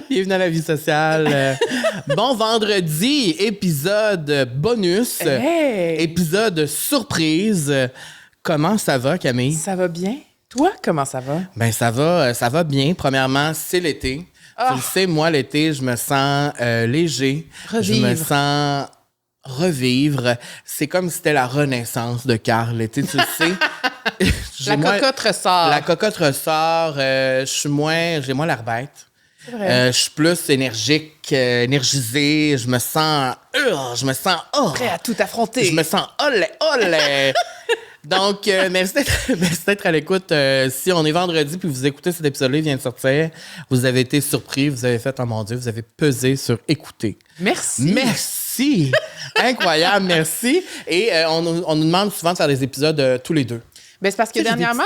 Bienvenue à la vie sociale. Bon vendredi, épisode bonus, épisode surprise. Comment ça va, Camille? Ça va bien. Toi, comment ça va? Ben ça va bien. Premièrement, c'est l'été. Tu le sais, moi, l'été, je me sens léger. Revivre. Je me sens revivre. C'est comme si c'était la renaissance de Carl. L'été, tu le sais. Cocotte ressort. La cocotte ressort. J'ai moins l'air bête. C'est vrai. Je suis plus énergique, énergisée. Je me sens Prêt à tout affronter. Je me sens olé. Donc, merci d'être à l'écoute. Si on est vendredi puis vous écoutez cet épisode-là, il vient de sortir, vous avez été surpris, vous avez fait « Oh mon Dieu », vous avez pesé sur « Écouter ». Merci! Incroyable, merci. Et on nous demande souvent de faire des épisodes tous les deux. Ben, c'est parce que dernièrement,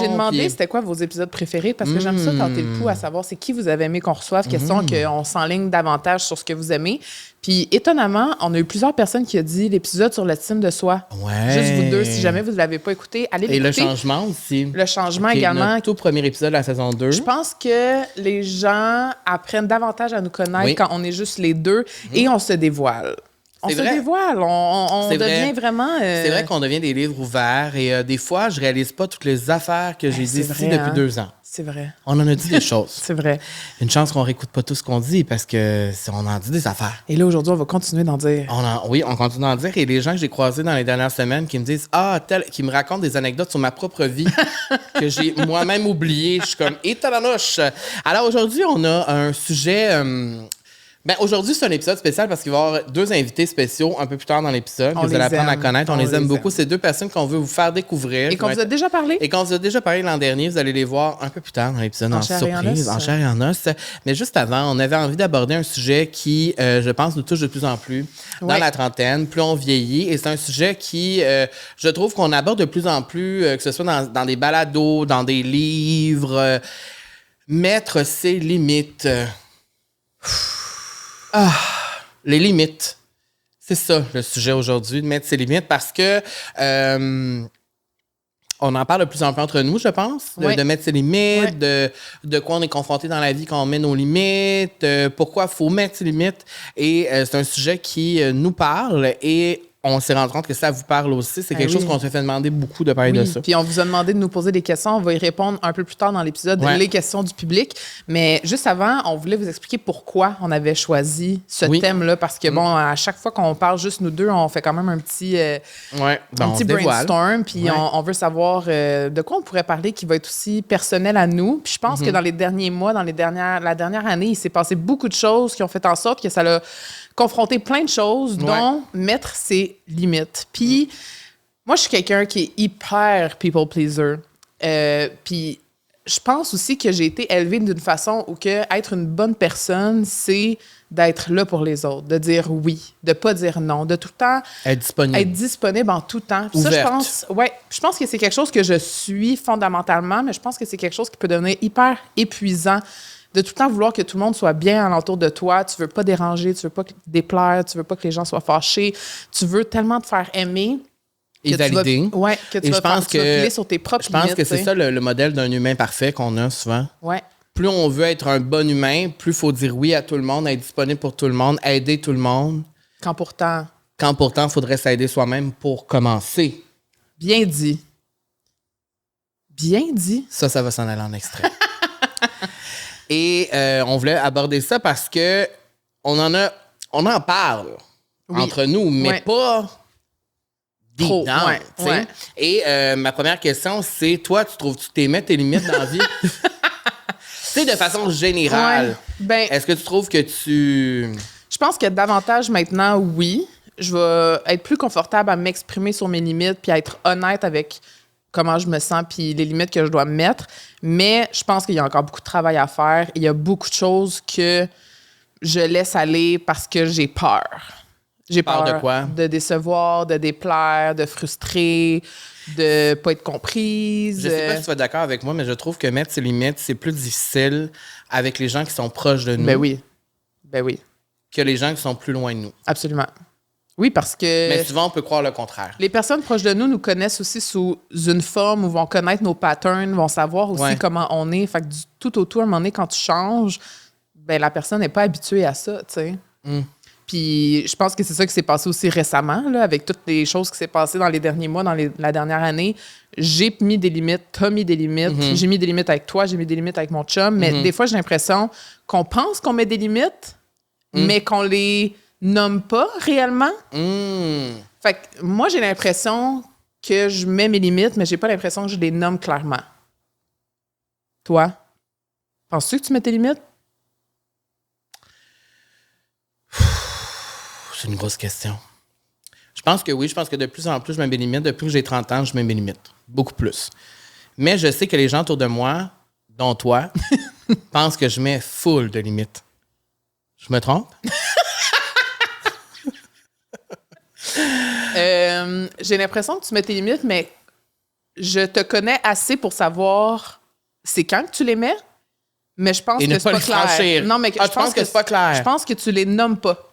j'ai demandé puis... c'était quoi vos épisodes préférés parce que j'aime ça tenter le pouls à savoir c'est qui vous avez aimé qu'on reçoive, question qu'on s'enligne davantage sur ce que vous aimez. Puis étonnamment, on a eu plusieurs personnes qui ont dit l'épisode sur l'estime de soi. Ouais. Juste vous deux, si jamais vous ne l'avez pas écouté, allez l'écouter. Et le changement aussi. Le changement également. Notre tout premier épisode de la saison 2. Je pense que les gens apprennent davantage à nous connaître quand on est juste les deux et on se dévoile. On se dévoile, on devient vraiment... C'est vrai qu'on devient des livres ouverts et des fois, je réalise pas toutes les affaires que j'ai dites ici depuis 2 ans. C'est vrai. On en a dit des choses. C'est vrai. Une chance qu'on réécoute pas tout ce qu'on dit parce que on en dit des affaires. Et là, aujourd'hui, on va continuer d'en dire. Oui, on continue d'en dire. Et les gens que j'ai croisés dans les dernières semaines qui me disent qui me racontent des anecdotes sur ma propre vie que j'ai moi-même oubliées. Je suis comme, et talanouche! Alors aujourd'hui, on a un sujet... aujourd'hui, c'est un épisode spécial parce qu'il va y avoir 2 invités spéciaux un peu plus tard dans l'épisode que vous allez apprendre à connaître. On les aime beaucoup. C'est 2 personnes qu'on veut vous faire découvrir. Et qu'on vous a déjà parlé. Et qu'on vous a déjà parlé l'an dernier. Vous allez les voir un peu plus tard dans l'épisode en surprise, en chair et en os. Mais juste avant, on avait envie d'aborder un sujet qui, je pense, nous touche de plus en plus dans la trentaine. Plus on vieillit. Et c'est un sujet qui, je trouve qu'on aborde de plus en plus, que ce soit dans des balados, dans des livres. Mettre ses limites. Les limites. C'est ça, le sujet aujourd'hui, de mettre ses limites, parce que on en parle de plus en plus entre nous, je pense, de mettre ses limites, de quoi on est confronté dans la vie quand on met nos limites, pourquoi il faut mettre ses limites. Et c'est un sujet qui nous parle et on s'est rendu compte que ça vous parle aussi. C'est quelque chose qu'on s'est fait demander beaucoup de parler de ça. Puis on vous a demandé de nous poser des questions. On va y répondre un peu plus tard dans l'épisode, les questions du public. Mais juste avant, on voulait vous expliquer pourquoi on avait choisi ce thème-là. Parce que, à chaque fois qu'on parle juste nous deux, on fait quand même un petit brainstorm. Puis on veut savoir de quoi on pourrait parler qui va être aussi personnel à nous. Puis je pense que dans les derniers mois, la dernière année, il s'est passé beaucoup de choses qui ont fait en sorte que ça l'a confronter plein de choses, dont mettre ses limites. Puis, moi, je suis quelqu'un qui est hyper people pleaser. Puis, je pense aussi que j'ai été élevée d'une façon où être une bonne personne, c'est d'être là pour les autres, de dire oui, de pas dire non, de tout le temps être disponible en tout temps. Puis ça, je pense que c'est quelque chose que je suis fondamentalement, mais je pense que c'est quelque chose qui peut devenir hyper épuisant. De tout le temps vouloir que tout le monde soit bien alentour de toi. Tu veux pas déranger, tu veux pas déplaire, tu veux pas que les gens soient fâchés. Tu veux tellement te faire aimer. Et valider. Que tu vas piler sur tes propres limites. Je pense que c'est ça le modèle d'un humain parfait qu'on a souvent. Ouais. Plus on veut être un bon humain, plus il faut dire oui à tout le monde, être disponible pour tout le monde, aider tout le monde. Quand pourtant, il faudrait s'aider soi-même pour commencer. Bien dit. Bien dit. Ça va s'en aller en extrait. Et on voulait aborder ça parce que on en parle entre nous, mais pas trop. Et ma première question, c'est toi, tu trouves-tu que tu mets tes limites dans la vie? Tu sais, de façon générale. Est-ce que tu trouves que tu... Je pense que davantage maintenant, oui. Je vais être plus confortable à m'exprimer sur mes limites puis à être honnête avec comment je me sens puis les limites que je dois mettre. Mais je pense qu'il y a encore beaucoup de travail à faire. Il y a beaucoup de choses que je laisse aller parce que j'ai peur. J'ai peur de quoi? De décevoir, de déplaire, de frustrer, de pas être comprise. Je sais pas si tu vas être d'accord avec moi, mais je trouve que mettre ses limites, c'est plus difficile avec les gens qui sont proches de nous. Ben oui. Que les gens qui sont plus loin de nous. Absolument. Oui, parce que... Mais souvent, on peut croire le contraire. Les personnes proches de nous connaissent aussi sous une forme où vont connaître nos patterns, vont savoir aussi comment on est. Fait que tout autour, à un moment donné, quand tu changes, ben la personne n'est pas habituée à ça, tu sais. Puis je pense que c'est ça qui s'est passé aussi récemment, là, avec toutes les choses qui s'est passées dans les derniers mois, la dernière année. J'ai mis des limites, t'as mis des limites, j'ai mis des limites avec toi, j'ai mis des limites avec mon chum, mais des fois, j'ai l'impression qu'on pense qu'on met des limites, mais qu'on les nomme pas réellement. Fait que moi, j'ai l'impression que je mets mes limites, mais j'ai pas l'impression que je les nomme clairement. Toi, penses-tu que tu mets tes limites? C'est une grosse question. Je pense que oui. Je pense que de plus en plus, je mets mes limites. Depuis que j'ai 30 ans, je mets mes limites. Beaucoup plus. Mais je sais que les gens autour de moi, dont toi, pensent que je mets full de limites. Je me trompe? J'ai l'impression que tu mets tes limites, mais je te connais assez pour savoir c'est quand que tu les mets, mais je pense que c'est pas clair. Franchir. Non, mais je pense que c'est pas clair. Je pense que tu les nommes pas.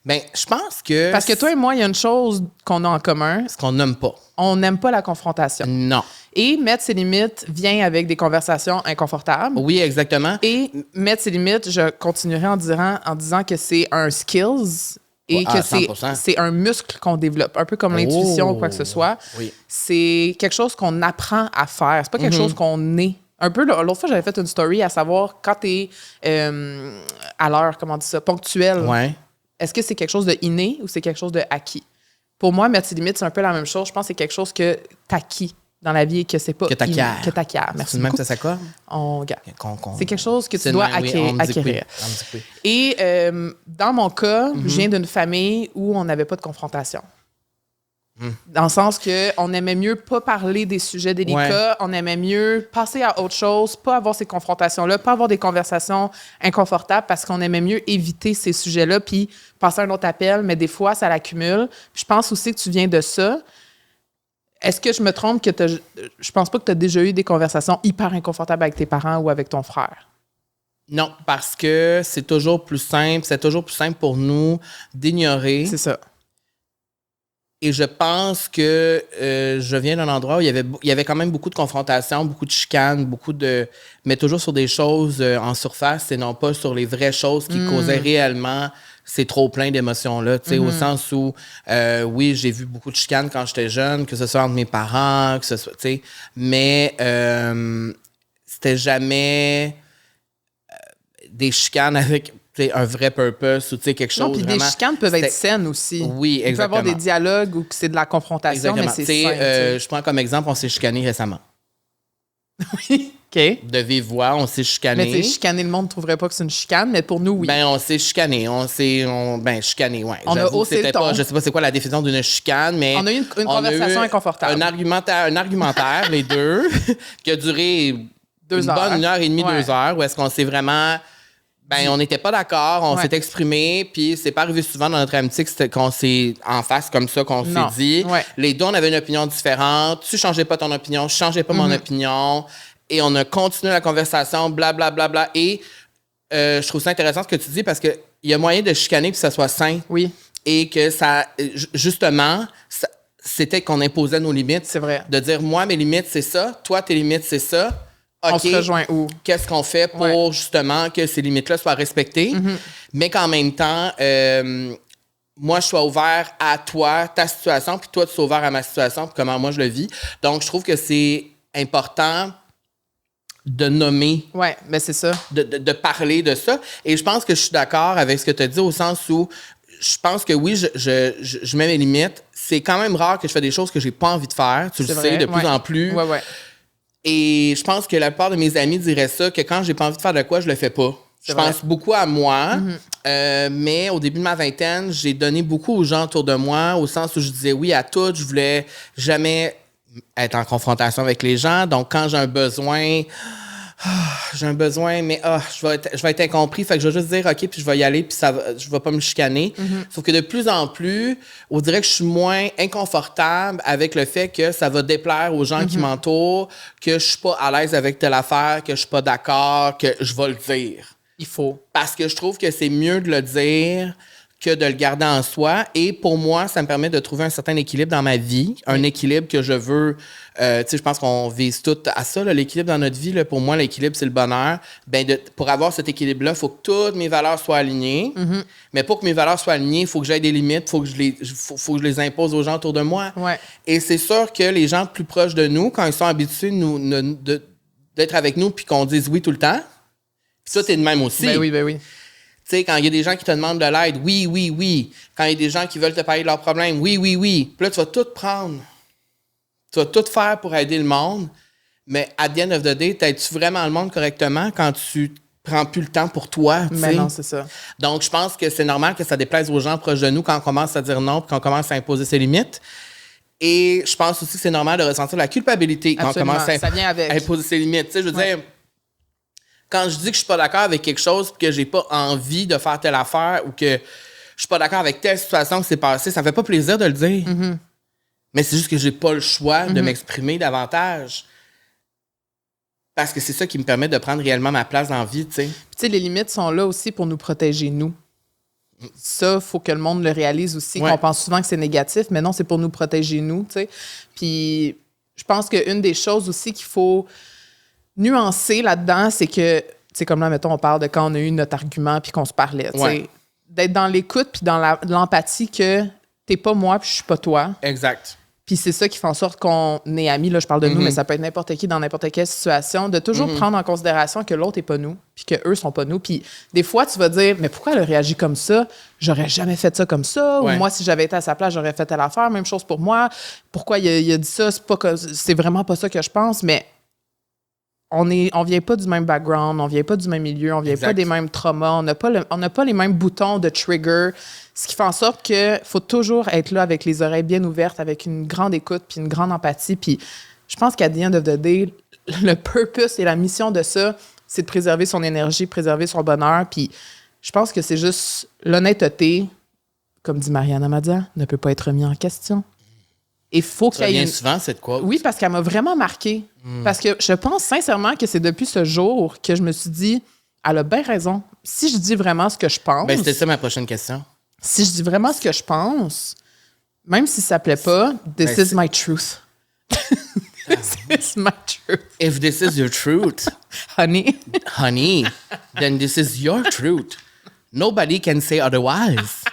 Ben, je pense que... Parce que toi et moi, il y a une chose qu'on a en commun. Ce qu'on nomme pas. On n'aime pas la confrontation. Non. Et mettre ses limites vient avec des conversations inconfortables. Oui, exactement. Et mettre ses limites, je continuerai en disant que c'est un skills et que c'est un muscle qu'on développe. Un peu comme l'intuition ou quoi que ce soit. Oui. C'est quelque chose qu'on apprend à faire. C'est pas quelque chose qu'on est. Un peu, l'autre fois, j'avais fait une story à savoir quand t'es à l'heure, comment on dit ça, ponctuel. Ouais. Est-ce que c'est quelque chose de inné ou c'est quelque chose de acquis? Pour moi, mettre ses limites, c'est un peu la même chose. Je pense que c'est quelque chose que t'acquis dans la vie et que c'est pas... Que t'acquiers. Que t'acquiers. Merci beaucoup. Même ça s'accorde? C'est quelque chose que tu dois acquérir. Et dans mon cas, je viens d'une famille où on n'avait pas de confrontation. Dans le sens qu'on aimait mieux pas parler des sujets délicats, on aimait mieux passer à autre chose, pas avoir ces confrontations-là, pas avoir des conversations inconfortables parce qu'on aimait mieux éviter ces sujets-là puis passer à un autre appel, mais des fois, ça l'accumule. Puis je pense aussi que tu viens de ça. Est-ce que je me trompe que je pense pas que tu as déjà eu des conversations hyper inconfortables avec tes parents ou avec ton frère? Non, parce que c'est toujours plus simple pour nous d'ignorer. C'est ça. Et je pense que je viens d'un endroit où il y avait quand même beaucoup de confrontations, beaucoup de chicanes, mais toujours sur des choses en surface et non pas sur les vraies choses qui causaient réellement ces trop plein d'émotions-là. Tu sais, au sens où, oui, j'ai vu beaucoup de chicanes quand j'étais jeune, que ce soit entre mes parents, que ce soit, tu sais, mais c'était jamais des chicanes avec un vrai purpose ou quelque chose. Non, puis des chicanes peuvent être saines aussi. Oui, exactement. Il peut y avoir des dialogues où c'est de la confrontation, mais c'est sain. Je prends comme exemple, on s'est chicané récemment. Oui, OK. De vive voix, on s'est chicané. Mais chicaner, le monde ne trouverait pas que c'est une chicane, mais pour nous, oui. Ben, on s'est chicané. Chicané, ouais. On a haussé le ton. Je sais pas c'est quoi la définition d'une chicane, mais... On a eu une conversation inconfortable. Un argumentaire, les deux, qui a duré bonne 1h30, 2 heures, où est-ce qu'on s'est vraiment... Ben, on n'était pas d'accord, on s'est exprimé, puis c'est pas arrivé souvent dans notre amitié qu'on s'est en face comme ça, qu'on s'est dit. Ouais. Les deux, on avait une opinion différente. Tu changeais pas ton opinion, je changeais pas mon opinion. Et on a continué la conversation, blablabla. Bla, bla, bla, et je trouve ça intéressant ce que tu dis parce qu'il y a moyen de chicaner puis que ça soit sain. Oui. Et que ça, justement, c'était qu'on imposait nos limites. C'est vrai. De dire, moi, mes limites, c'est ça. Toi, tes limites, c'est ça. Okay, on se rejoint où? Qu'est-ce qu'on fait pour justement que ces limites-là soient respectées, mais qu'en même temps, moi, je sois ouvert à toi, ta situation, puis toi, tu sois ouvert à ma situation, puis comment moi, je le vis. Donc, je trouve que c'est important de nommer. Oui, mais c'est ça. De parler de ça. Et je pense que je suis d'accord avec ce que tu as dit au sens où je pense que oui, je mets mes limites. C'est quand même rare que je fais des choses que j'ai pas envie de faire. Tu le sais, de plus en plus. Oui. Et je pense que la plupart de mes amis diraient ça, que quand j'ai pas envie de faire de quoi, je le fais pas. Je pense beaucoup à moi, mais au début de ma vingtaine, j'ai donné beaucoup aux gens autour de moi, au sens où je disais oui à tout. Je voulais jamais être en confrontation avec les gens. Donc, quand j'ai un besoin, mais je vais être incompris. Fait que je vais juste dire OK, puis je vais y aller, puis je vais pas me chicaner. Sauf que de plus en plus, on dirait que je suis moins inconfortable avec le fait que ça va déplaire aux gens qui m'entourent, que je suis pas à l'aise avec telle affaire, que je suis pas d'accord, que je vais le dire. Il faut. Parce que je trouve que c'est mieux de le dire que de le garder en soi. Et pour moi, ça me permet de trouver un certain équilibre dans ma vie, un équilibre que je veux. Tu sais, je pense qu'on vise tout à ça, là, l'équilibre dans notre vie. Là, pour moi, l'équilibre, c'est le bonheur. Pour avoir cet équilibre-là, il faut que toutes mes valeurs soient alignées. Mm-hmm. Mais pour que mes valeurs soient alignées, il faut que j'aie des limites, faut que je les impose aux gens autour de moi. Ouais. Et c'est sûr que les gens plus proches de nous, quand ils sont habitués d'être avec nous puis qu'on dise oui tout le temps, puis ça, t'es de même aussi. Ben oui. Tu sais, quand il y a des gens qui te demandent de l'aide, oui. Quand il y a des gens qui veulent te parler de leurs problèmes, oui. Puis là, tu vas tout prendre. Tu vas tout faire pour aider le monde. Mais à the end of the day, t'aides-tu vraiment le monde correctement quand tu prends plus le temps pour toi? Mais non, c'est ça. Donc, je pense que c'est normal que ça déplaise aux gens proches de nous quand on commence à dire non puis qu'on commence à imposer ses limites. Et je pense aussi que c'est normal de ressentir la culpabilité quand on commence à imposer ses limites. Tu sais, je veux dire... Quand je dis que je suis pas d'accord avec quelque chose et que j'ai pas envie de faire telle affaire ou que je suis pas d'accord avec telle situation qui s'est passée, ça me fait pas plaisir de le dire. Mm-hmm. Mais c'est juste que j'ai pas le choix de m'exprimer davantage. Parce que c'est ça qui me permet de prendre réellement ma place dans la vie, tu sais. Tu sais, les limites sont là aussi pour nous protéger, nous. Ça, il faut que le monde le réalise aussi. On pense souvent que c'est négatif, mais non, c'est pour nous protéger, nous, tu sais. Puis, je pense qu'une des choses aussi qu'il faut... nuancer là-dedans, c'est que, tu sais, comme là, mettons, on parle de quand on a eu notre argument puis qu'on se parlait, tu sais, d'être dans l'écoute puis dans l'empathie que t'es pas moi puis je suis pas toi. Exact. Puis c'est ça qui fait en sorte qu'on est amis. Là, je parle de nous, mais ça peut être n'importe qui dans n'importe quelle situation, de toujours prendre en considération que l'autre est pas nous puis qu'eux sont pas nous. Puis des fois, tu vas dire, mais pourquoi elle a réagi comme ça? J'aurais jamais fait ça comme ça. Ou moi, si j'avais été à sa place, j'aurais fait telle affaire. Même chose pour moi. Pourquoi il a dit ça? C'est vraiment pas ça que je pense, mais on vient pas du même background, on vient pas du même milieu, on vient pas des mêmes traumas, on n'a pas les mêmes boutons de trigger, ce qui fait en sorte que faut toujours être là avec les oreilles bien ouvertes, avec une grande écoute puis une grande empathie. Puis je pense qu'à the end of the day, le purpose et la mission de ça, c'est de préserver son énergie, préserver son bonheur. Puis je pense que c'est juste l'honnêteté, comme dit Mariana Madia, ne peut pas être remis en question. Il faut qu'il y ait souvent cette quote. Oui, parce qu'elle m'a vraiment marquée. Parce que je pense sincèrement que c'est depuis ce jour que je me suis dit, elle a bien raison. Si je dis vraiment ce que je pense... Ben, c'était ça ma prochaine question. Si je dis vraiment ce que je pense, même si ça ne plaît pas, this is my truth. This is my truth. If this is your truth, honey, then this is your truth. Nobody can say otherwise.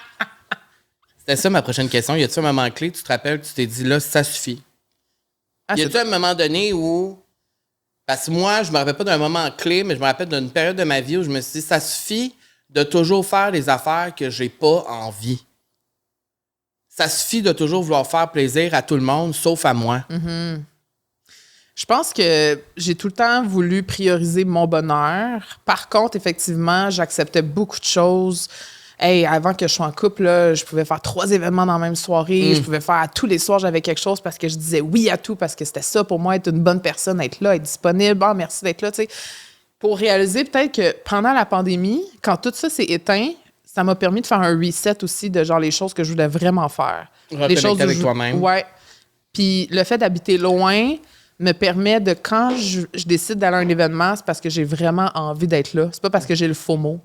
C'était ça ma prochaine question. Y a-t-il un moment clé, tu te rappelles, tu t'es dit là, ça suffit? Y a-t-il un moment donné où. Parce que moi, je me rappelle pas d'un moment clé, mais je me rappelle d'une période de ma vie où je me suis dit, ça suffit de toujours faire les affaires que j'ai pas envie. Ça suffit de toujours vouloir faire plaisir à tout le monde, sauf à moi. Mm-hmm. Je pense que j'ai tout le temps voulu prioriser mon bonheur. Par contre, effectivement, j'acceptais beaucoup de choses. Hey, avant que je sois en couple, là, je pouvais faire 3 événements dans la même soirée. Je pouvais faire tous les soirs, j'avais quelque chose parce que je disais oui à tout, parce que c'était ça pour moi, être une bonne personne, être là, être disponible. Ah, merci d'être là, tu sais. Pour réaliser peut-être que pendant la pandémie, quand tout ça s'est éteint, ça m'a permis de faire un reset aussi de genre les choses que je voulais vraiment faire. Les choses avec toi-même. Ouais. Puis le fait d'habiter loin me permet de, quand je décide d'aller à un événement, c'est parce que j'ai vraiment envie d'être là. C'est pas parce que j'ai le FOMO.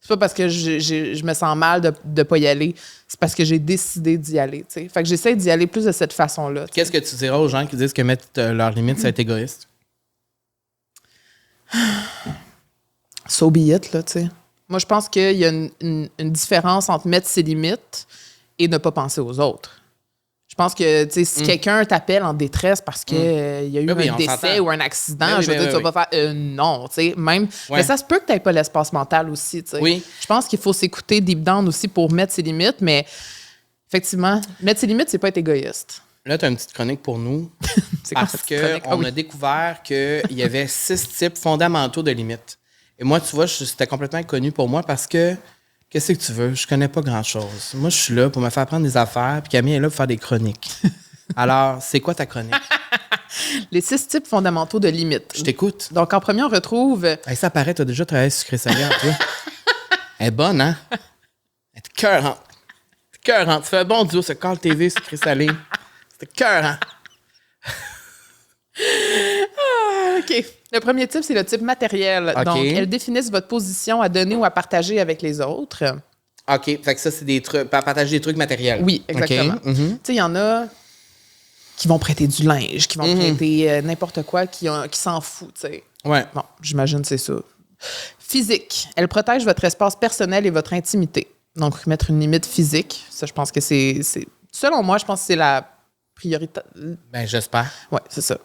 C'est pas parce que je me sens mal de ne pas y aller. C'est parce que j'ai décidé d'y aller. T'sais. Fait que j'essaie d'y aller plus de cette façon-là. T'sais. Qu'est-ce que tu diras aux gens qui disent que mettre leurs limites, c'est être égoïste? So be it, là, tu sais. Moi, je pense qu'il y a une différence entre mettre ses limites et ne pas penser aux autres. Je pense que si quelqu'un t'appelle en détresse parce qu'il y a eu un décès ou un accident, je veux dire, tu vas pas faire non, tu sais, même. Mais ça se peut que tu n'aies pas l'espace mental aussi, tu sais. Oui. Je pense qu'il faut s'écouter deep down aussi pour mettre ses limites, mais effectivement, mettre ses limites, c'est pas être égoïste. Là, tu as une petite chronique pour nous. Parce qu'on a découvert qu'il y avait 6 types fondamentaux de limites. Et moi, tu vois, c'était complètement inconnu pour moi parce que qu'est-ce que tu veux? Je connais pas grand-chose. Moi, je suis là pour me faire prendre des affaires, puis Camille est là pour faire des chroniques. Alors, c'est quoi ta chronique? Les 6 types fondamentaux de limites. Je t'écoute. Donc, en premier, on retrouve... Hey, ça paraît, tu as déjà travaillé sur Chrysalia, toi. Elle est bonne, hein? Elle est cœurante. Tu fais un bon duo sur Call TV sur Chrysalia. C'est cœurant. OK. Le premier type, c'est le type matériel. Okay. Donc, elles définissent votre position à donner ou à partager avec les autres. OK. Fait que ça, c'est des trucs, partager des trucs matériels. Oui, exactement. Okay. Tu sais, il y en a qui vont prêter du linge, qui vont prêter n'importe quoi, qui s'en foutent, tu sais. Ouais. Bon, j'imagine que c'est ça. Physique. Elle protège votre espace personnel et votre intimité. Donc, mettre une limite physique, ça, je pense que c'est... Selon moi, je pense que c'est la priorité. Ben, j'espère. Oui, c'est ça.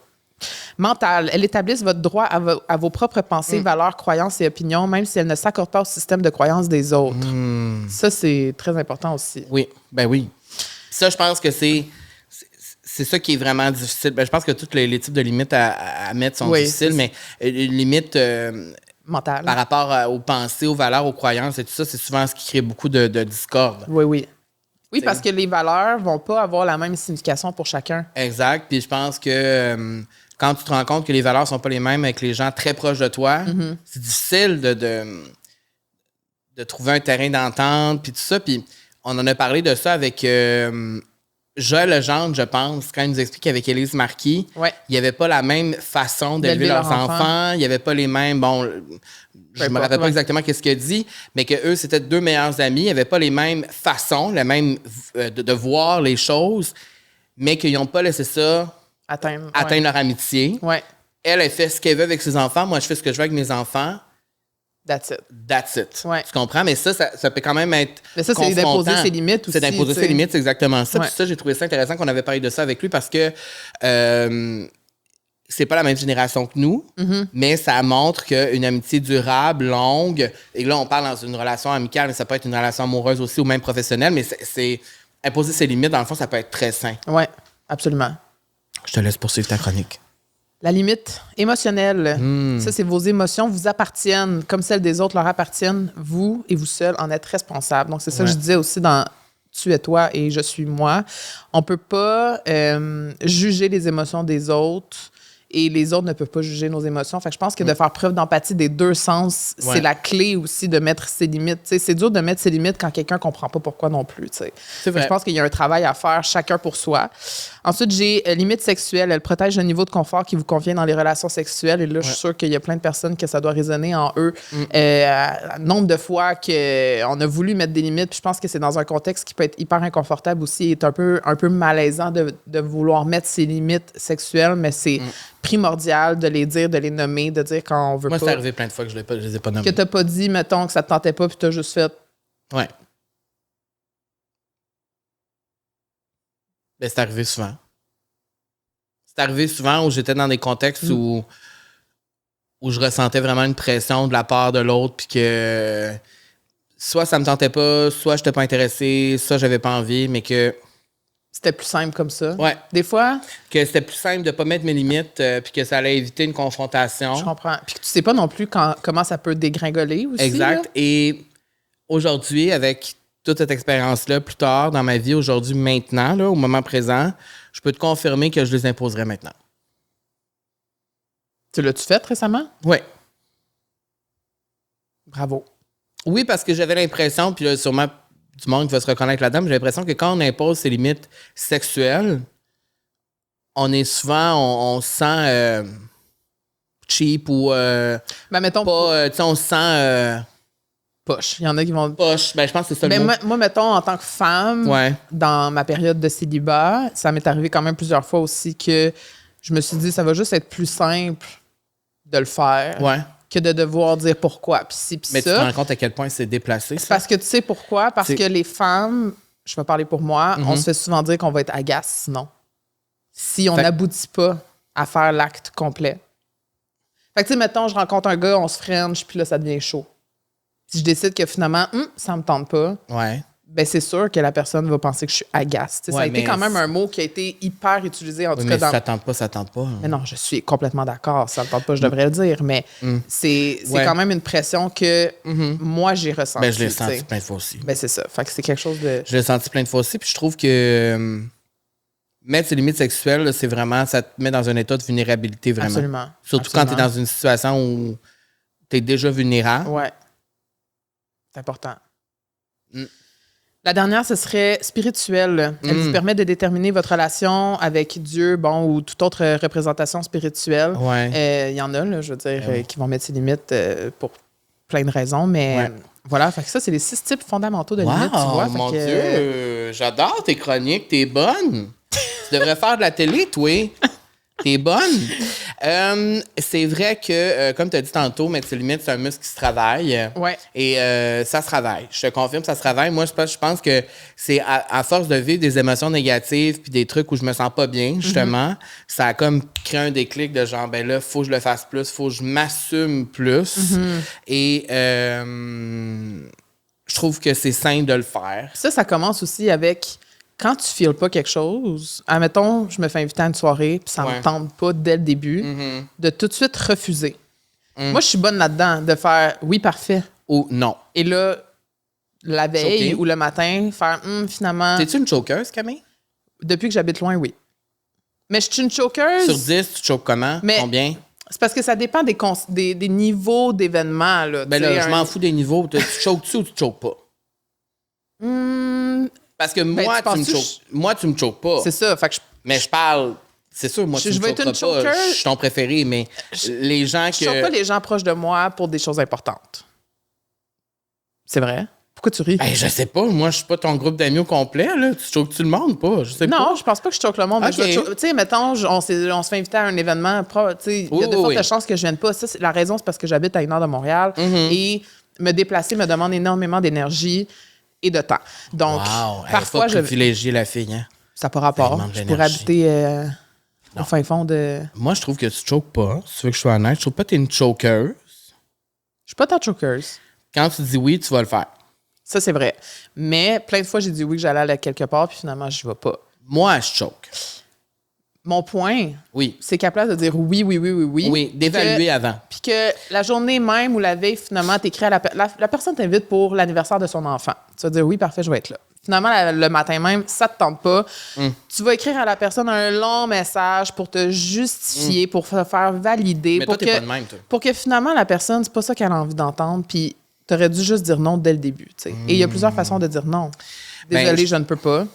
Mentale. Elle établisse votre droit à vos propres pensées, valeurs, croyances et opinions, même si elle ne s'accorde pas au système de croyances des autres. Ça, c'est très important aussi. Oui, ben oui. Ça, je pense que c'est ça qui est vraiment difficile. Ben, je pense que tous les types de limites à mettre sont difficiles, mais une limite mentale par rapport aux pensées, aux valeurs, aux croyances et tout ça, c'est souvent ce qui crée beaucoup de discorde. Oui, oui. Oui, parce que les valeurs vont pas avoir la même signification pour chacun. Exact. Puis je pense que quand tu te rends compte que les valeurs sont pas les mêmes avec les gens très proches de toi, c'est difficile de trouver un terrain d'entente, puis tout ça. Puis on en a parlé de ça avec Joël Legendre, je pense, quand il nous explique qu'avec Élise Marquis, il n'y avait pas la même façon d'élever leurs enfants. Il n'y avait pas les mêmes... Bon, je me rappelle pas exactement qu'est-ce qu'il a dit, mais qu'eux, c'était 2 meilleurs amis. Ils n'avaient pas les mêmes façons, les mêmes de voir les choses, mais qu'ils n'ont pas laissé ça atteindre leur amitié. Ouais. Elle fait ce qu'elle veut avec ses enfants. Moi, je fais ce que je veux avec mes enfants. That's it. Ouais. Tu comprends? Mais ça peut quand même être. Mais ça, c'est d'imposer ses limites aussi. C'est d'imposer ses limites, c'est exactement ça. Puis ça, j'ai trouvé ça intéressant qu'on avait parlé de ça avec lui parce que c'est pas la même génération que nous, mais ça montre qu'une amitié durable, longue, et là, on parle dans une relation amicale, mais ça peut être une relation amoureuse aussi ou même professionnelle, mais c'est imposer ses limites, dans le fond, ça peut être très sain. Oui, absolument. Je te laisse poursuivre ta chronique. La limite émotionnelle. Ça, c'est vos émotions vous appartiennent comme celles des autres leur appartiennent. Vous et vous seul en êtes responsable. Donc, c'est ça que je disais aussi dans Tu es toi et je suis moi. On peut pas juger les émotions des autres et les autres ne peuvent pas juger nos émotions. Fait que je pense que de faire preuve d'empathie des deux sens, c'est la clé aussi de mettre ses limites. T'sais, c'est dur de mettre ses limites quand quelqu'un comprend pas pourquoi non plus. C'est vrai. Je pense qu'il y a un travail à faire chacun pour soi. Ensuite, j'ai limite sexuelle. Elle protège le niveau de confort qui vous convient dans les relations sexuelles. Et là, je suis sûre qu'il y a plein de personnes que ça doit résonner en eux. Nombre de fois qu'on a voulu mettre des limites. Puis je pense que c'est dans un contexte qui peut être hyper inconfortable aussi. Et un peu malaisant de vouloir mettre ses limites sexuelles, mais c'est primordial de les dire, de les nommer, de dire quand on veut pas. Moi, c'est arrivé plein de fois que je les ai pas nommés. Que t'as pas dit, mettons, que ça te tentait pas, puis t'as juste fait. Ouais. Ben, c'est arrivé souvent. C'est arrivé souvent où j'étais dans des contextes où je ressentais vraiment une pression de la part de l'autre, puis que soit ça me tentait pas, soit j'étais pas intéressé, soit j'avais pas envie, mais que... C'était plus simple comme ça. Ouais. Des fois... Que c'était plus simple de pas mettre mes limites, puis que ça allait éviter une confrontation. Je comprends. Puis que tu sais pas non plus comment ça peut dégringoler aussi. Exact. Là. Et aujourd'hui, avec toute cette expérience-là, plus tard dans ma vie, aujourd'hui, maintenant, là, au moment présent, je peux te confirmer que je les imposerai maintenant. Tu l'as-tu fait récemment? Oui. Bravo. Oui, parce que j'avais l'impression, puis là, sûrement du monde qui va se reconnaître là-dedans, mais j'ai l'impression que quand on impose ses limites sexuelles, on est souvent, on se sent cheap ou ben, mettons, pas, tu sais, on se sent poche. Il y en a qui vont... Poche. Ben, je pense que c'est ça le mot. Moi, mettons, en tant que femme, dans ma période de célibat, ça m'est arrivé quand même plusieurs fois aussi que je me suis dit, ça va juste être plus simple de le faire que de devoir dire pourquoi. Mais tu te rends compte à quel point c'est déplacé, c'est parce que tu sais pourquoi? Parce que les femmes, je vais parler pour moi, on se fait souvent dire qu'on va être agace sinon. Si on n'aboutit pas à faire l'acte complet. Fait que tu sais, mettons, je rencontre un gars, on se french, puis là, ça devient chaud. Si je décide que finalement, ça me tente pas, ben c'est sûr que la personne va penser que je suis agace. Ça a été quand même un mot qui a été hyper utilisé, en tout cas. Mais ça tente pas, ça tente pas. Mais non, je suis complètement d'accord. Ça ne tente pas, je devrais le dire. Mais c'est quand même une pression que moi, j'ai ressentie. Ben, je l'ai senti plein de fois aussi. Ben, c'est ça. Fait que c'est quelque chose de... Je l'ai senti plein de fois aussi. Puis je trouve que mettre ses limites sexuelles, là, c'est vraiment... Ça te met dans un état de vulnérabilité, vraiment. Absolument. Surtout quand tu es dans une situation où tu es déjà vulnérable. Ouais. C'est important. La dernière, ce serait spirituelle. Elle vous permet de déterminer votre relation avec Dieu, ou toute autre représentation spirituelle. Il y en a, là, je veux dire, qui vont mettre ses limites pour plein de raisons, mais Voilà, fait que ça, c'est les 6 types fondamentaux de limites, tu vois. Mon Dieu, j'adore tes chroniques, t'es bonne. Tu devrais faire de la télé, toi. T'es bonne. C'est vrai que, comme tu as dit tantôt, mettre ses limites, c'est un muscle qui se travaille. Ouais. Et ça se travaille. Je te confirme, ça se travaille. Moi, je pense que c'est à force de vivre des émotions négatives puis des trucs où je me sens pas bien, justement, ça a comme créé un déclic de genre, ben là, faut que je le fasse plus, faut que je m'assume plus. Et je trouve que c'est sain de le faire. Ça commence aussi avec... Quand tu files pas quelque chose, admettons, je me fais inviter à une soirée, puis ça me tente pas dès le début, de tout de suite refuser. Moi, je suis bonne là-dedans, de faire « oui, parfait ». Ou non. Et là, la veille ou le matin, faire « finalement... » T'es-tu une chokeuse, Camille? Depuis que j'habite loin, oui. Mais je suis une chokeuse... Sur 10, tu chokes comment? Combien? C'est parce que ça dépend des niveaux d'événements. Là, ben là, je m'en fous des niveaux. Tu chokes-tu ou tu chokes pas? Parce que moi, tu me choques pas. C'est ça. Fait que mais je parle... C'est sûr, moi, tu me choqueras pas. Je suis ton préféré, mais les gens que... Je choque pas les gens proches de moi pour des choses importantes. C'est vrai? Pourquoi tu ris? Je sais pas. Moi, je suis pas ton groupe d'amis au complet. Là. Tu choques-tu le monde pas? Je sais pas. Non, je pense pas que je choque le monde. Okay. Tu sais, mettons, on se fait inviter à un événement. Il y a de fortes chances que je vienne pas. Ça, la raison, c'est parce que j'habite à 1 heure de Montréal. Et me déplacer me demande énormément d'énergie et de temps. Donc, parfois, je privilégier la fille, hein? Ça n'a pas rapport. Je pourrais habiter au fin fond de... Moi, je trouve que tu choques pas. Si tu veux que je sois honnête, je trouve pas que tu es une chokeuse. Je suis pas ta chokeuse. Quand tu dis oui, tu vas le faire. Ça, c'est vrai. Mais plein de fois, j'ai dit oui que j'allais aller quelque part, puis finalement, je ne vais pas. Moi, je choque. Mon point, c'est qu'à place de dire oui. Oui, d'évaluer avant. Puis que la journée même ou la veille, finalement, t'écris à la personne t'invite pour l'anniversaire de son enfant. Tu vas dire oui, parfait, je vais être là. Finalement, le matin même, ça te tente pas. Tu vas écrire à la personne un long message pour te justifier, pour te faire valider. Mais toi, t'es pas de même, toi. Pour que finalement, la personne, c'est pas ça qu'elle a envie d'entendre. Puis t'aurais dû juste dire non dès le début. T'sais. Et il y a plusieurs façons de dire non. Désolée, je ne peux pas.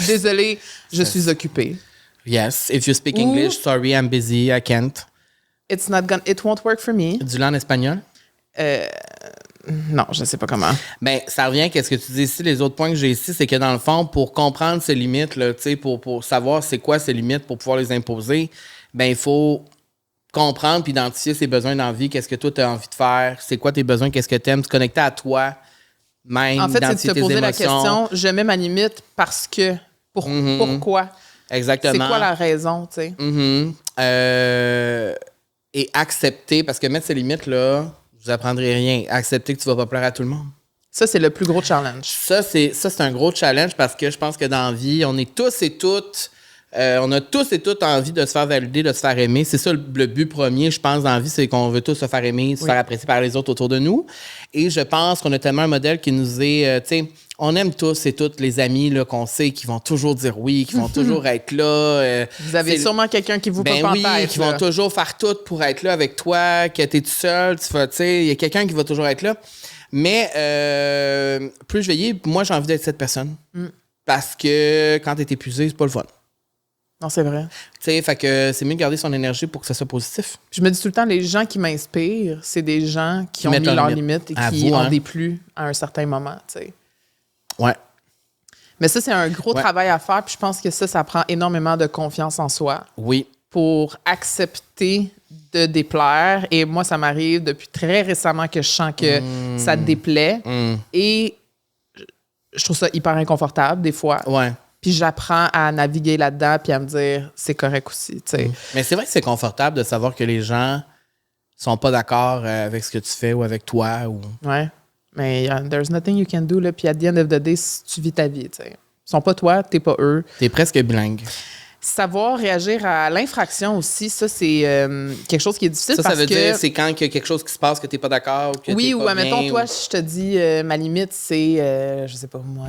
Désolée, je suis occupée. Yes. If you speak English, sorry, I'm busy, I can't. It won't work for me. Dis-le en espagnol? Non, je ne sais pas comment. Ben, ça revient à ce que tu dis ici. Les autres points que j'ai ici, c'est que dans le fond, pour comprendre ses limites, là, pour savoir c'est quoi ses limites pour pouvoir les imposer, ben, il faut comprendre puis identifier ses besoins d'envie. Qu'est-ce que toi, tu as envie de faire? C'est quoi tes besoins? Qu'est-ce que tu aimes? Se connecter à toi. Même, en fait, c'est de te poser la question, je mets ma limite parce que. Pourquoi? Exactement. C'est quoi la raison, tu sais? Et accepter, parce que mettre ses limites, là, vous apprendrez rien. Accepter que tu vas pas plaire à tout le monde. Ça, c'est le plus gros challenge. Ça, c'est un gros challenge parce que je pense que dans la vie, on est tous et toutes... on a tous et toutes envie de se faire valider, de se faire aimer. C'est ça le but premier, je pense, dans la vie, c'est qu'on veut tous se faire aimer, se faire apprécier par les autres autour de nous. Et je pense qu'on a tellement un modèle qui nous est... tu sais, on aime tous et toutes les amis là, qu'on sait qui vont toujours dire oui, qui vont toujours être là. Vous avez sûrement quelqu'un qui vous pop en tête. Qui vont toujours faire tout pour être là avec toi, que t'es tout seul. Tu sais, il y a quelqu'un qui va toujours être là. Mais plus je vieillis, moi, j'ai envie d'être cette personne. Parce que quand t'es épuisé, c'est pas le fun. Non, c'est vrai. Tu sais, fait que c'est mieux de garder son énergie pour que ça soit positif. Je me dis tout le temps, les gens qui m'inspirent, c'est des gens qui ont mis leurs limites et qui ont déplu à un certain moment, tu sais. Ouais. Mais ça, c'est un gros travail à faire, puis je pense que ça prend énormément de confiance en soi. Oui. Pour accepter de déplaire. Et moi, ça m'arrive depuis très récemment que je sens que ça te déplaît. Et je trouve ça hyper inconfortable, des fois. Ouais. Puis j'apprends à naviguer là-dedans puis à me dire, c'est correct aussi, tu sais. Mais c'est vrai que c'est confortable de savoir que les gens sont pas d'accord avec ce que tu fais ou avec toi. Ou... Ouais. Mais there's nothing you can do, là. Puis at the end of the day, si tu vis ta vie, tu sais. Ils sont pas toi, t'es pas eux. T'es presque bilingue. Savoir réagir à l'infraction aussi, ça, c'est quelque chose qui est difficile ça parce veut que... dire, c'est quand il y a quelque chose qui se passe que t'es pas d'accord, que oui, t'es pas ou admettons, bien, toi, je te dis, ma limite, c'est, je sais pas, moi...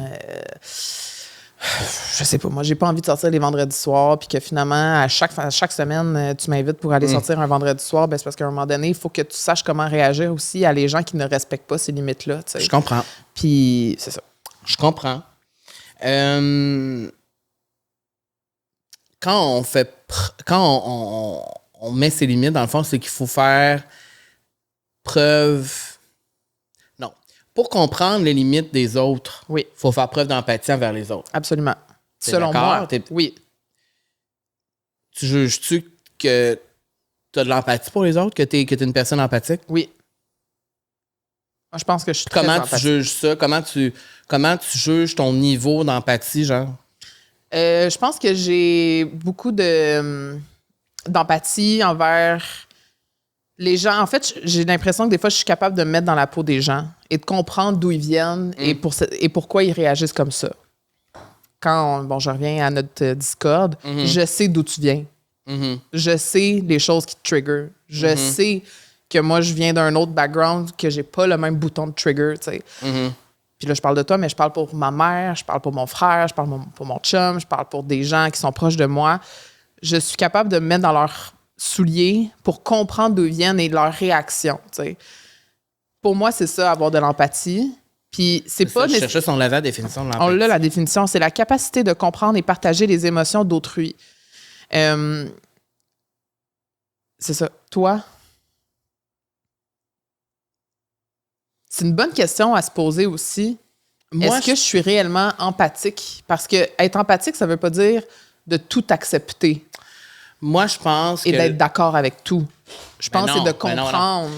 je sais pas, moi, j'ai pas envie de sortir les vendredis soirs, puis que finalement, à chaque semaine, tu m'invites pour aller sortir un vendredi soir, ben c'est parce qu'à un moment donné, il faut que tu saches comment réagir aussi à les gens qui ne respectent pas ces limites-là. Tu sais. Je comprends. Puis, c'est ça. Je comprends. Quand on met ses limites, dans le fond, c'est qu'il faut faire preuve pour comprendre les limites des autres, oui, faut faire preuve d'empathie envers les autres. Absolument. Selon moi, oui. Tu juges-tu que tu as de l'empathie pour les autres, que tu es une personne empathique? Oui. Moi, je pense que je suis très empathique. Comment tu juges ça? Comment tu juges ton niveau d'empathie, genre? Je pense que j'ai beaucoup d'empathie envers les gens. En fait, j'ai l'impression que des fois, je suis capable de me mettre dans la peau des gens et de comprendre d'où ils viennent et pourquoi ils réagissent comme ça. Quand je reviens à notre Discord, je sais d'où tu viens. Je sais les choses qui te trigger. Je sais que moi, je viens d'un autre background, que j'ai pas le même bouton de trigger, tu sais. Puis là, je parle de toi, mais je parle pour ma mère, je parle pour mon frère, je parle pour mon chum, je parle pour des gens qui sont proches de moi. Je suis capable de me mettre dans leurs souliers pour comprendre d'où ils viennent et leurs réactions, tu sais. Pour moi, c'est ça, avoir de l'empathie. Puis c'est pas... Je cherchais on l'avait la définition de l'empathie. On l'a, la définition. C'est la capacité de comprendre et partager les émotions d'autrui. C'est ça. Toi? C'est une bonne question à se poser aussi. Est-ce que je suis réellement empathique? Parce que être empathique, ça veut pas dire de tout accepter. Moi, je pense et d'être d'accord avec tout. Je pense que c'est de comprendre. Non.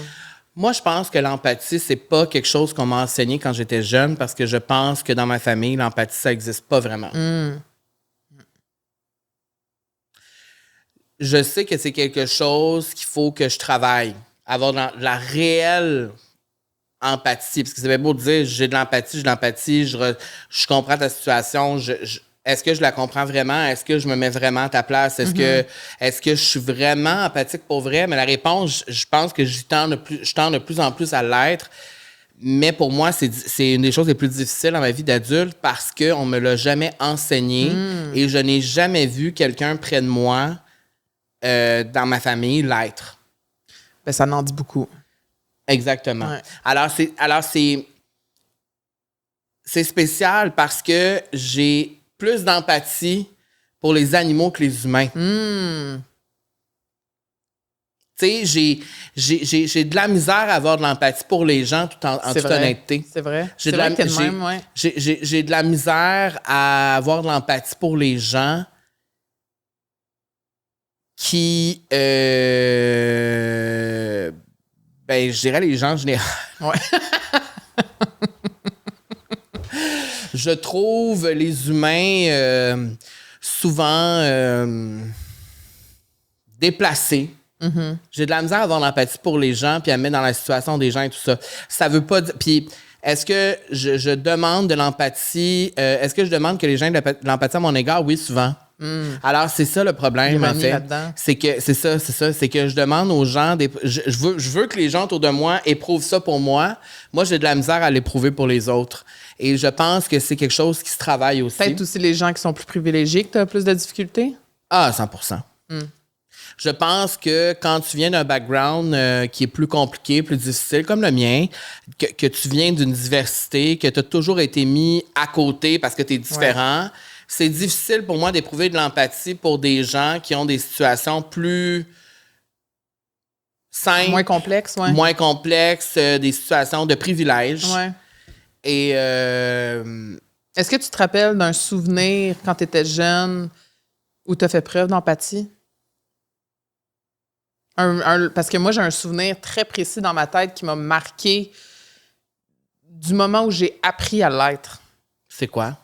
Moi, je pense que l'empathie, c'est pas quelque chose qu'on m'a enseigné quand j'étais jeune parce que je pense que dans ma famille, l'empathie, ça n'existe pas vraiment. Je sais que c'est quelque chose qu'il faut que je travaille. Avoir de la réelle empathie. Parce que c'est bien beau de dire j'ai de l'empathie, je comprends ta situation, est-ce que je la comprends vraiment? Est-ce que je me mets vraiment à ta place? Est-ce que je suis vraiment empathique pour vrai? Mais la réponse, je pense que je tends de plus en plus à l'être. Mais pour moi, c'est une des choses les plus difficiles dans ma vie d'adulte parce qu'on ne me l'a jamais enseigné et je n'ai jamais vu quelqu'un près de moi dans ma famille l'être. Ben, ça en dit beaucoup. Exactement. Ouais. Alors, c'est spécial parce que j'ai plus d'empathie pour les animaux que les humains. Tu sais, j'ai de la misère à avoir de l'empathie pour les gens tout en toute honnêteté. C'est vrai. J'ai de la misère à avoir de l'empathie pour les gens qui... je dirais les gens en général. Ouais. Je trouve les humains souvent déplacés. J'ai de la misère à avoir de l'empathie pour les gens puis à me mettre dans la situation des gens et tout ça. Ça veut pas dire... Puis est-ce que je demande de l'empathie? Est-ce que je demande que les gens aient de l'empathie à mon égard? Oui, souvent. Alors, c'est ça le problème, en fait. C'est que c'est que je demande aux gens... Je veux que les gens autour de moi éprouvent ça pour moi. Moi, j'ai de la misère à l'éprouver pour les autres. Et je pense que c'est quelque chose qui se travaille aussi. Peut-être aussi les gens qui sont plus privilégiés que tu as plus de difficultés? Ah, 100%. Je pense que quand tu viens d'un background qui est plus compliqué, plus difficile, comme le mien, que tu viens d'une diversité, que tu as toujours été mis à côté parce que tu es différent, c'est difficile pour moi d'éprouver de l'empathie pour des gens qui ont des situations plus simples. Moins complexes, oui. Moins complexes, des situations de privilège. Ouais. Et est-ce que tu te rappelles d'un souvenir quand tu étais jeune où tu as fait preuve d'empathie? Parce que moi, j'ai un souvenir très précis dans ma tête qui m'a marqué du moment où j'ai appris à l'être. C'est quoi?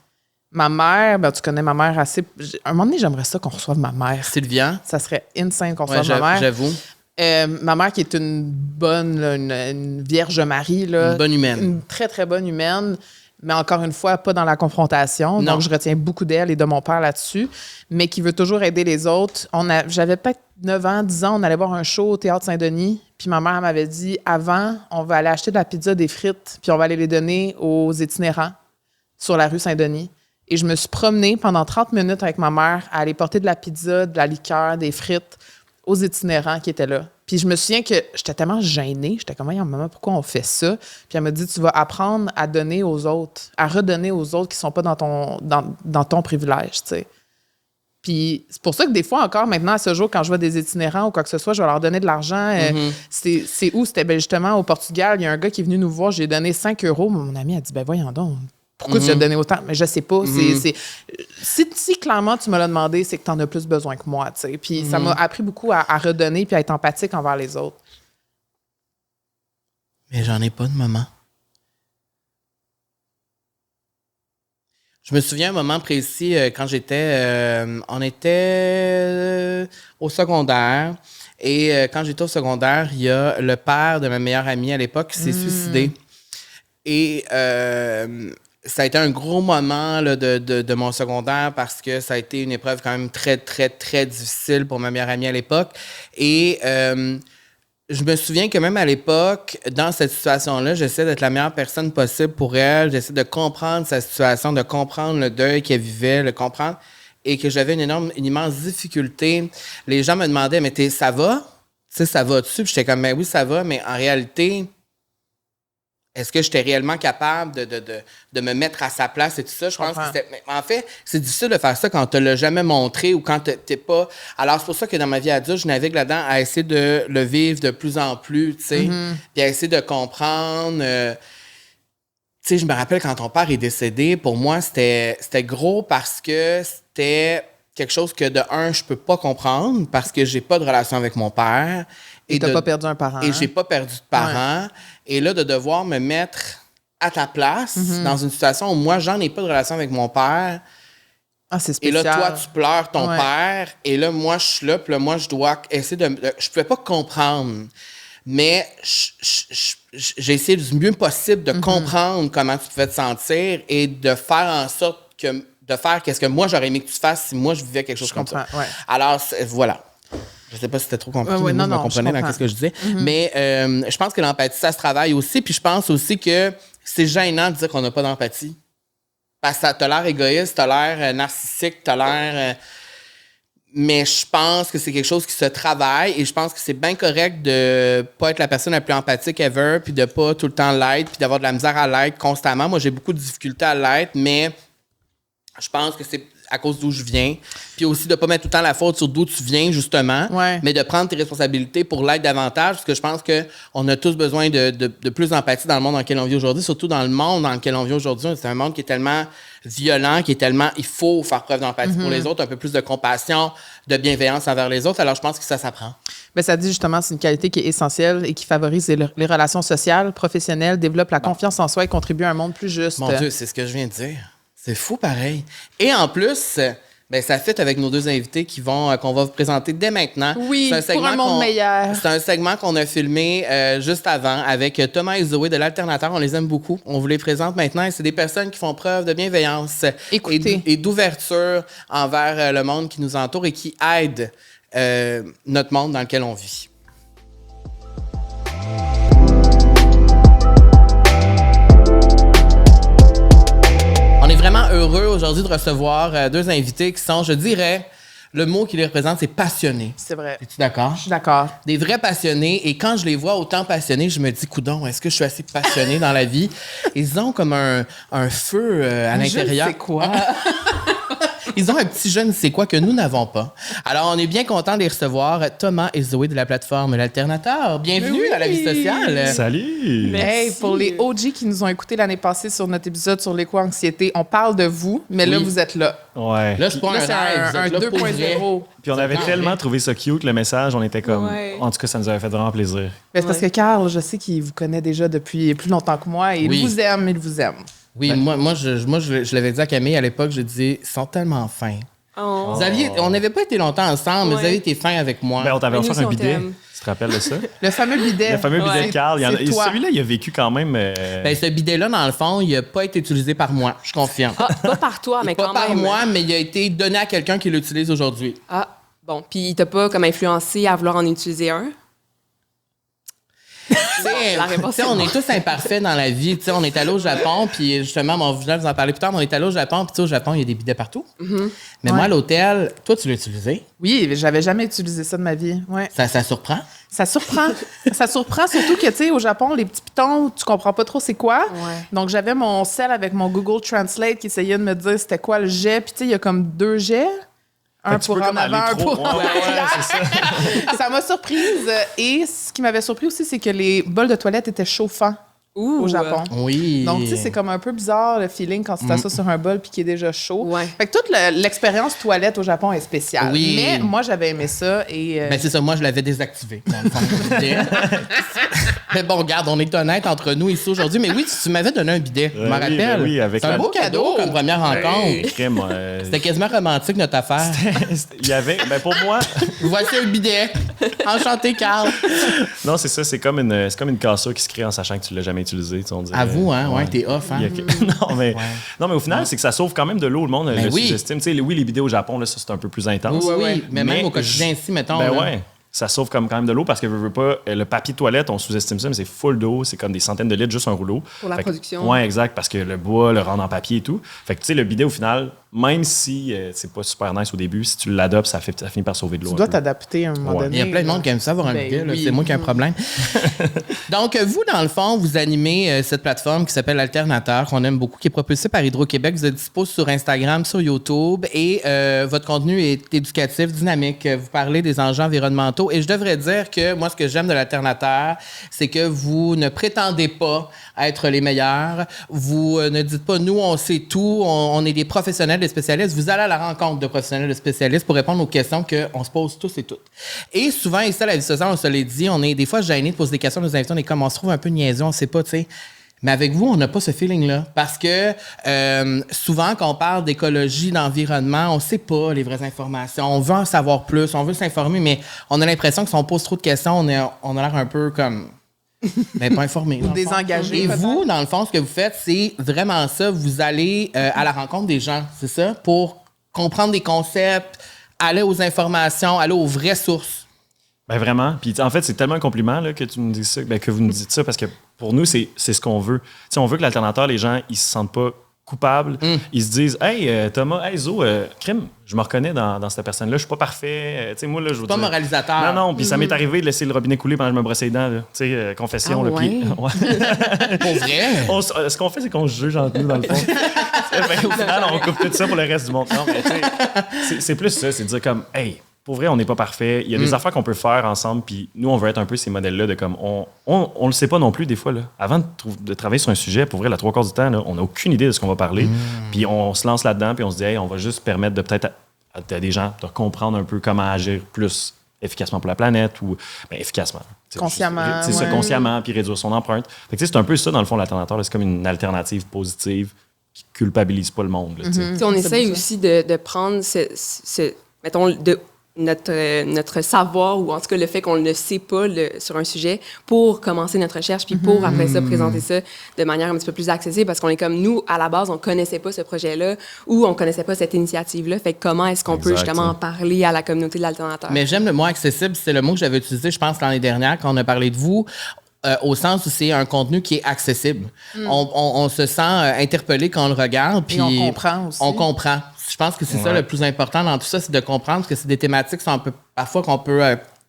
Ma mère, tu connais ma mère assez... À un moment donné, j'aimerais ça qu'on reçoive ma mère. Sylvia? Ça serait insane qu'on reçoive ma mère. J'avoue. Ma mère qui est une bonne, une Vierge Marie. Là, une bonne humaine. Une très, très bonne humaine. Mais encore une fois, pas dans la confrontation. Non. Donc, je retiens beaucoup d'elle et de mon père là-dessus. Mais qui veut toujours aider les autres. J'avais peut-être 9 ans, 10 ans, on allait voir un show au Théâtre Saint-Denis. Puis ma mère m'avait dit, avant, on va aller acheter de la pizza, des frites, puis on va aller les donner aux itinérants sur la rue Saint-Denis. Et je me suis promenée pendant 30 minutes avec ma mère à aller porter de la pizza, de la liqueur, des frites aux itinérants qui étaient là. Puis je me souviens que j'étais tellement gênée. J'étais comme, maman, pourquoi on fait ça? Puis elle m'a dit, tu vas apprendre à donner aux autres, à redonner aux autres qui ne sont pas dans ton privilège, tu sais. Puis c'est pour ça que des fois, encore maintenant, à ce jour, quand je vois des itinérants ou quoi que ce soit, je vais leur donner de l'argent. C'est où? C'était justement au Portugal. Il y a un gars qui est venu nous voir, j'ai donné 5 €. Mon ami a dit, ben voyons donc, pourquoi tu as donné autant? Mais je sais pas. Si clairement tu me l'as demandé, c'est que tu en as plus besoin que moi. T'sais. Puis ça m'a appris beaucoup à redonner puis à être empathique envers les autres. Mais j'en ai pas de moment. Je me souviens un moment précis quand on était au secondaire. Et quand j'étais au secondaire, il y a le père de ma meilleure amie à l'époque qui s'est suicidé. Et ça a été un gros moment là, de mon secondaire parce que ça a été une épreuve quand même très, très, très difficile pour ma meilleure amie à l'époque. Et je me souviens que même à l'époque, dans cette situation-là, j'essaie d'être la meilleure personne possible pour elle. J'essaie de comprendre sa situation, de comprendre le deuil qu'elle vivait, le comprendre. Et que j'avais une immense difficulté. Les gens me demandaient, mais ça va? Tu sais, ça va-tu? Puis j'étais comme, ben oui, ça va, mais en réalité, est-ce que j'étais réellement capable de me mettre à sa place et tout ça? Je pense que en fait, c'est difficile de faire ça quand tu ne l'as jamais montré ou quand tu n'es pas... Alors, c'est pour ça que dans ma vie adulte, je navigue là-dedans à essayer de le vivre de plus en plus, tu sais, puis à essayer de comprendre... tu sais, je me rappelle quand ton père est décédé, pour moi, c'était gros parce que c'était quelque chose que, de un, je peux pas comprendre parce que j'ai pas de relation avec mon père. Et t'as pas perdu un parent. Et j'ai pas perdu de parent. Ouais. Et là, de devoir me mettre à ta place dans une situation où moi, j'en ai pas de relation avec mon père. Ah, c'est spécial. Et là, toi, tu pleures ton père. Et là, moi, je suis là. Puis là, moi, je dois essayer je pouvais pas comprendre. Mais j'ai essayé du mieux possible de comprendre comment tu pouvais te sentir et de faire en sorte de faire qu'est-ce que moi, j'aurais aimé que tu fasses si moi, je vivais quelque chose comme ça. Ouais. Alors, voilà. Je sais pas si c'était trop compliqué, mais vous me comprenez dans ce que je disais. Mais je pense que l'empathie, ça se travaille aussi. Puis je pense aussi que c'est gênant de dire qu'on n'a pas d'empathie. Parce que t'as l'air égoïste, t'as l'air narcissique, t'as l'air... mais je pense que c'est quelque chose qui se travaille et je pense que c'est bien correct de pas être la personne la plus empathique ever puis de pas tout le temps l'être puis d'avoir de la misère à l'être constamment. Moi, j'ai beaucoup de difficultés à l'être, mais je pense que c'est à cause d'où je viens. Puis aussi de pas mettre tout le temps la faute sur d'où tu viens, justement, mais de prendre tes responsabilités pour l'être davantage, parce que je pense qu'on a tous besoin de plus d'empathie dans le monde dans lequel on vit aujourd'hui, surtout dans le monde dans lequel on vit aujourd'hui. C'est un monde qui est tellement violent, qui est tellement... Il faut faire preuve d'empathie pour les autres, un peu plus de compassion, de bienveillance envers les autres. Alors, je pense que ça s'apprend. Bien, ça dit justement, c'est une qualité qui est essentielle et qui favorise les relations sociales, professionnelles, développe la confiance en soi et contribue à un monde plus juste. Mon Dieu, c'est ce que je viens de dire. C'est fou, pareil. Et en plus, ça fit avec nos deux invités qu'on va vous présenter dès maintenant. Oui, pour un monde meilleur. C'est un segment qu'on a filmé juste avant avec Thomas et Zoé de l'Alternateur. On les aime beaucoup. On vous les présente maintenant. Et c'est des personnes qui font preuve de bienveillance et d'ouverture envers le monde qui nous entoure et qui aident notre monde dans lequel on vit. Vraiment heureux aujourd'hui de recevoir deux invités qui sont, je dirais, le mot qui les représente, c'est passionnés. C'est vrai. Es-tu d'accord? Je suis d'accord. Des vrais passionnés. Et quand je les vois autant passionnés, je me dis, coudonc, est-ce que je suis assez passionné dans la vie? Ils ont comme un feu à l'intérieur. Je sais quoi? Ils ont un petit je ne sais quoi que nous n'avons pas. Alors, on est bien content de les recevoir, Thomas et Zoé de la plateforme L'Alternateur. Bienvenue à la vie sociale. Salut! Hey, pour les OG qui nous ont écoutés l'année passée sur notre épisode sur l'éco-anxiété, on parle de vous, mais là, vous êtes là. Ouais. Là, c'est pas un rêve, un 2.0. Puis on avait tellement trouvé ça cute, le message. On était comme... Ouais. En tout cas, ça nous avait fait vraiment plaisir. Mais c'est parce que Carl, je sais qu'il vous connaît déjà depuis plus longtemps que moi et il vous aime. Oui, moi, je l'avais dit à Camille à l'époque, je disais, ils sont tellement fins. Oh. On n'avait pas été longtemps ensemble, mais vous avez été fins avec moi. Ben, on t'avait offert un bidet. Tu te rappelles de ça? Le fameux bidet. Le fameux bidet de Carl. Celui-là, il a vécu quand même... Ben, ce bidet-là, dans le fond, il n'a pas été utilisé par moi, je confirme. Ah, pas par toi, mais quand même. Pas par moi, mais il a été donné à quelqu'un qui l'utilise aujourd'hui. Ah, bon. Puis il t'a pas comme influencé à vouloir en utiliser un? On est tous imparfaits dans la vie. T'sais, on est allé au Japon, puis justement, je vais vous en parler plus tard, mais on est allé au Japon, puis au Japon, il y a des bidets partout. Mais moi, à l'hôtel, toi, tu l'as utilisé? Oui, j'avais jamais utilisé ça de ma vie. Ouais. Ça surprend? Ça surprend. Ça surprend, surtout que, tu sais, au Japon, les petits pitons, tu comprends pas trop c'est quoi. Ouais. Donc, j'avais mon sel avec mon Google Translate qui essayait de me dire c'était quoi le jet. Puis, tu sais, il y a comme 2 jets. Un pour en avant, un pour en arrière. C'est ça. Ça m'a surprise. Et ce qui m'avait surpris aussi, c'est que les bols de toilette étaient chauffants. Au Japon. Oui. Donc, tu sais, c'est comme un peu bizarre le feeling quand tu t'assois sur un bol puis qui est déjà chaud. Ouais. Fait que toute l'expérience toilette au Japon est spéciale. Oui. Mais moi, j'avais aimé ça et... Ben c'est ça, moi, je l'avais désactivé. Dans le fond, mais bon, regarde, on est honnête entre nous ici aujourd'hui. Mais oui, tu m'avais donné un bidet, je m'en rappelle. Ben oui, avec c'est un beau cadeau comme première rencontre. C'était quasiment romantique, notre affaire. Il y avait... Ben pour moi... Voici un bidet. Enchanté, Carl. Non, c'est ça, c'est comme une cassure qui se crée en sachant que tu l'as jamais utilisé. On dirait, Avoue, hein, ouais, t'es off, hein. Non, mais au final, c'est que ça sauve quand même de l'eau. Le monde le oui. sous-estime. Tu sais, oui, les bidets au Japon, là, ça, c'est un peu plus intense. Oui. Mais même au quotidien ici, mettons. Ben là. ouais. Ça sauve quand même de l'eau parce que veux pas, le papier de toilette, on sous-estime ça, mais c'est full d'eau. C'est comme des centaines de litres, juste un rouleau. Pour la production. Oui, exact, parce que le bois le rend en papier et tout. Fait que tu sais, le bidet, au final, même si c'est pas super nice au début, si tu l'adoptes, ça finit par sauver de l'eau. Tu dois t'adapter à un moment donné. Il y a plein de monde qui aime ça avoir un bidet. Oui. C'est moi qui ai un problème. Donc, vous, dans le fond, vous animez cette plateforme qui s'appelle Alternateur, qu'on aime beaucoup, qui est propulsée par Hydro-Québec. Vous êtes dispo sur Instagram, sur YouTube et votre contenu est éducatif, dynamique. Vous parlez des enjeux environnementaux et je devrais dire que moi, ce que j'aime de l'Alternateur, c'est que vous ne prétendez pas être les meilleurs. Vous ne dites pas, nous, on sait tout, on est des professionnels, des spécialistes. Vous allez à la rencontre de professionnels, de spécialistes pour répondre aux questions qu'on se pose tous et toutes. Et souvent, ici, à la vie sociale, on se l'est dit, on est des fois gênés de poser des questions à nos invités. On est comme, on se trouve un peu niaiseux, on sait pas, tu sais. Mais avec vous, on n'a pas ce feeling-là. Parce que souvent, quand on parle d'écologie, d'environnement, on ne sait pas les vraies informations. On veut en savoir plus, on veut s'informer, mais on a l'impression que si on pose trop de questions, on a l'air un peu comme... Ben, pas informé. Ou désengagé. Et vous, dans le fond, ce que vous faites, c'est vraiment ça. Vous allez à la rencontre des gens, c'est ça? Pour comprendre des concepts, aller aux informations, aller aux vraies sources. Ben vraiment. Puis en fait, c'est tellement un compliment là, que tu me dis ça, que vous nous dites ça, parce que pour nous, c'est ce qu'on veut. T'sais, on veut que l'alternateur, les gens, ils se sentent pas coupables. Ils se disent, hey, Thomas, hey, Zo, crime, je me reconnais dans cette personne-là, je suis pas parfait. Moi, là, je veux pas dire... moralisateur. Non, puis ça m'est arrivé de laisser le robinet couler pendant que je me brossais les dents. Confession. Ah, là, puis, Pour vrai? Ce qu'on fait, c'est qu'on se juge entre nous, dans le fond. Au final, on coupe tout ça pour le reste du monde. Non, mais c'est plus ça, c'est de dire comme, hey, pour vrai, on n'est pas parfait. Il y a des affaires qu'on peut faire ensemble, puis nous, on veut être un peu ces modèles-là de comme... On le sait pas non plus, des fois. Là. Avant de travailler sur un sujet, pour vrai, la 3/4 du temps, là, on n'a aucune idée de ce qu'on va parler. Puis on se lance là-dedans, puis on se dit, hey, on va juste permettre de peut-être à des gens de comprendre un peu comment agir plus efficacement pour la planète ou efficacement. Consciemment. C'est ça, consciemment, puis réduire son empreinte. Fait que c'est un peu ça, dans le fond, l'alternateur. C'est comme une alternative positive qui culpabilise pas le monde. Là, On essaye aussi de prendre mettons, notre savoir, ou en tout cas le fait qu'on ne sait pas sur un sujet, pour commencer notre recherche, puis pour après ça présenter ça de manière un petit peu plus accessible, parce qu'on est comme nous, à la base, on connaissait pas ce projet-là, ou on connaissait pas cette initiative-là. Fait que comment est-ce qu'on peut justement en parler à la communauté de l'alternateur? Mais j'aime le mot accessible, c'est le mot que j'avais utilisé, je pense, l'année dernière, quand on a parlé de vous. Au sens où c'est un contenu qui est accessible. On se sent interpellé quand on le regarde. Puis on comprend aussi. On comprend. Je pense que c'est ça le plus important dans tout ça, c'est de comprendre que c'est des thématiques qui sont parfois qu'on peut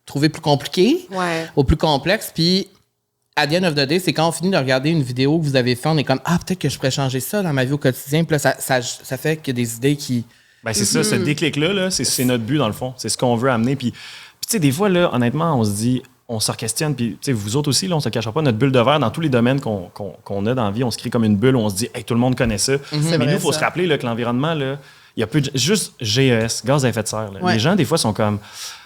trouver plus compliquées ou plus complexes. Puis, at the end of the day, c'est quand on finit de regarder une vidéo que vous avez fait, on est comme « Ah, peut-être que je pourrais changer ça dans ma vie au quotidien. » Puis là, ça fait qu'il y a des idées qui... Ben c'est ça, ce déclic-là, c'est notre but, dans le fond. C'est ce qu'on veut amener. Puis tu sais, des fois, là, honnêtement, on se dit... On se questionne, puis vous autres aussi, là, on se cachera pas, notre bulle de verre, dans tous les domaines qu'on a dans la vie, on se crée comme une bulle où on se dit, hey, tout le monde connaît ça. Mais nous, il faut se rappeler là, que l'environnement, là, il y a juste GES, gaz à effet de serre. Les gens, des fois, sont comme,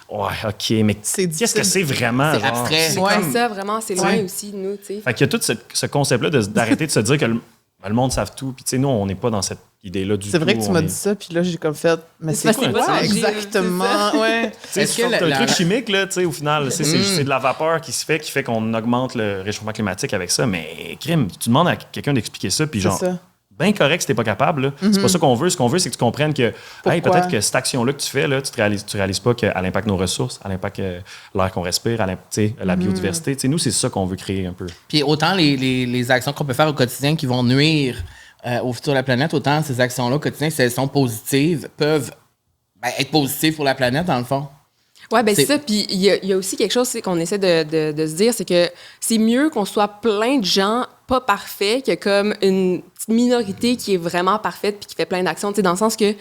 ouais, OK, mais qu'est-ce que c'est vraiment? C'est abstrait. C'est comme ça, vraiment, c'est loin aussi de nous, tu sais. Fait qu'il y a tout ce concept-là d'arrêter de se dire que le monde savent tout, puis tu sais, nous, on n'est pas dans cette idée-là du tout. C'est vrai que tu m'as dit ça, puis là, j'ai comme fait... Mais c'est quoi exactement? Ouais. C'est un truc chimique, là, tu sais, au final. C'est de la vapeur qui fait qu'on augmente le réchauffement climatique avec ça. Mais, crime, tu demandes à quelqu'un d'expliquer ça, puis genre, bien correct si t'es pas capable. Là. C'est pas ça qu'on veut. Ce qu'on veut, c'est que tu comprennes que hey, peut-être que cette action-là que tu fais, là, tu réalises pas qu'elle impacte nos ressources, elle impacte l'air qu'on respire, la biodiversité. T'sais, nous, c'est ça qu'on veut créer un peu. Puis autant les actions qu'on peut faire au quotidien qui vont nuire au futur de la planète, autant ces actions-là au quotidien, si elles sont positives, peuvent être positives pour la planète, dans le fond. Oui, bien c'est ça. Puis il y a aussi quelque chose qu'on essaie de se dire, c'est que c'est mieux qu'on soit plein de gens pas parfaits que comme une petite minorité qui est vraiment parfaite puis qui fait plein d'actions, tu sais, dans le sens que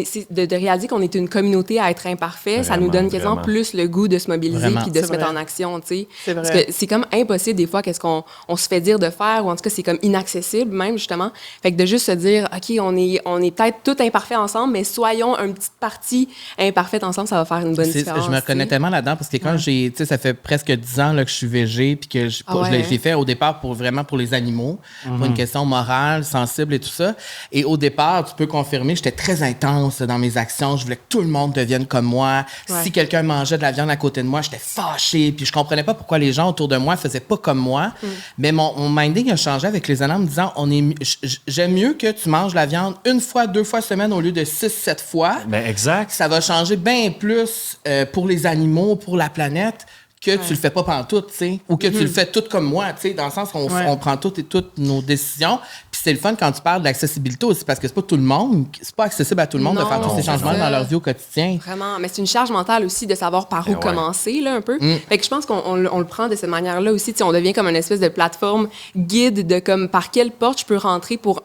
c'est de réaliser qu'on est une communauté à être imparfait, ça nous donne quasiment plus le goût de se mobiliser puis de se mettre en action, tu sais. C'est vrai. Parce que c'est comme impossible des fois qu'est-ce qu'on se fait dire de faire, ou en tout cas c'est comme inaccessible même justement. Fait que de juste se dire OK, on est peut-être tous imparfaits ensemble, mais soyons une petite partie imparfaite ensemble, ça va faire une bonne différence. Je me reconnais tellement là-dedans parce que quand tu sais, ça fait presque 10 ans là, que je suis végé puis que je l'ai fait au départ vraiment pour les animaux, pour une question morale, sensible et tout ça. Et au départ, tu peux confirmer, j'étais très intense dans mes actions. Je voulais que tout le monde devienne comme moi. Si quelqu'un mangeait de la viande à côté de moi, j'étais fâchée. Puis je comprenais pas pourquoi les gens autour de moi faisaient pas comme moi. Mais mon minding a changé avec les années en me disant, j'aime mieux que tu manges la viande 1 fois, 2 fois semaine au lieu de 6-7 fois. Ben exact. Ça va changer bien plus pour les animaux, pour la planète, que tu le fais pas pantoute, tu sais, ou que tu le fais tout comme moi, tu sais, dans le sens qu'on on prend toutes nos décisions. Puis c'est le fun quand tu parles d'accessibilité aussi, parce que c'est pas tout le monde, c'est pas accessible à tout le monde de faire tous ces changements dans leur vie au quotidien. Vraiment, mais c'est une charge mentale aussi de savoir par où commencer, là, un peu. Fait que je pense qu'on le prend de cette manière-là aussi, tu sais, on devient comme une espèce de plateforme guide de comme par quelle porte je peux rentrer pour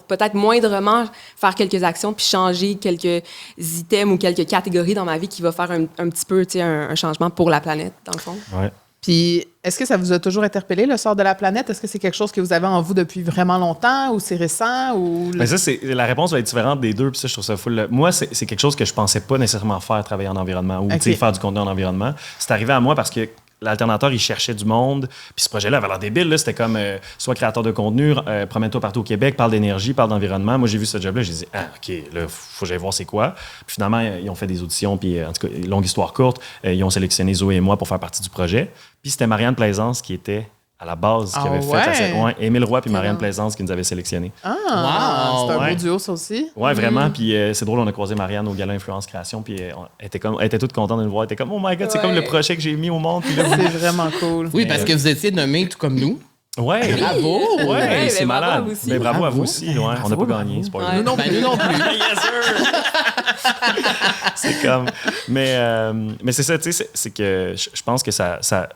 peut-être moindrement faire quelques actions puis changer quelques items ou quelques catégories dans ma vie qui va faire un petit peu, tu sais, un changement pour la planète, dans le fond. Ouais. Puis, est-ce que ça vous a toujours interpellé, le sort de la planète? Est-ce que c'est quelque chose que vous avez en vous depuis vraiment longtemps ou c'est récent? Mais ça, la réponse va être différente des deux, puis ça, je trouve ça full. Moi, c'est quelque chose que je pensais pas nécessairement faire, travailler en environnement ou faire du contenu en environnement. C'est arrivé à moi parce que l'alternateur, il cherchait du monde. Puis ce projet-là avait l'air débile. Là. C'était comme, soit créateur de contenu, promène-toi partout au Québec, parle d'énergie, parle d'environnement. Moi, j'ai vu ce job-là, j'ai dit, OK, là, faut que j'aille voir c'est quoi. Puis finalement, ils ont fait des auditions, puis en tout cas, longue histoire courte, ils ont sélectionné Zoé et moi pour faire partie du projet. Puis c'était Marianne Plaisance qui était à la base, qui avait fait Émile Roy puis Marianne Plaisance qui nous avaient sélectionnés. C'est un beau duo, ça aussi. Ouais, vraiment. Puis c'est drôle, on a croisé Marianne au Gala Influence Création, puis elle était toute contente de nous voir. Elle était comme, oh my God, c'est comme le projet que j'ai mis au monde. Puis là, c'est vraiment cool. Oui, parce que vous étiez nommés tout comme nous. Ouais, bravo! Ouais, c'est malade. Mais bravo à vous aussi. Ouais. On n'a pas gagné, c'est pas grave. Nous non plus. Yes, sir! C'est comme. Mais c'est ça, tu sais, c'est que je pense que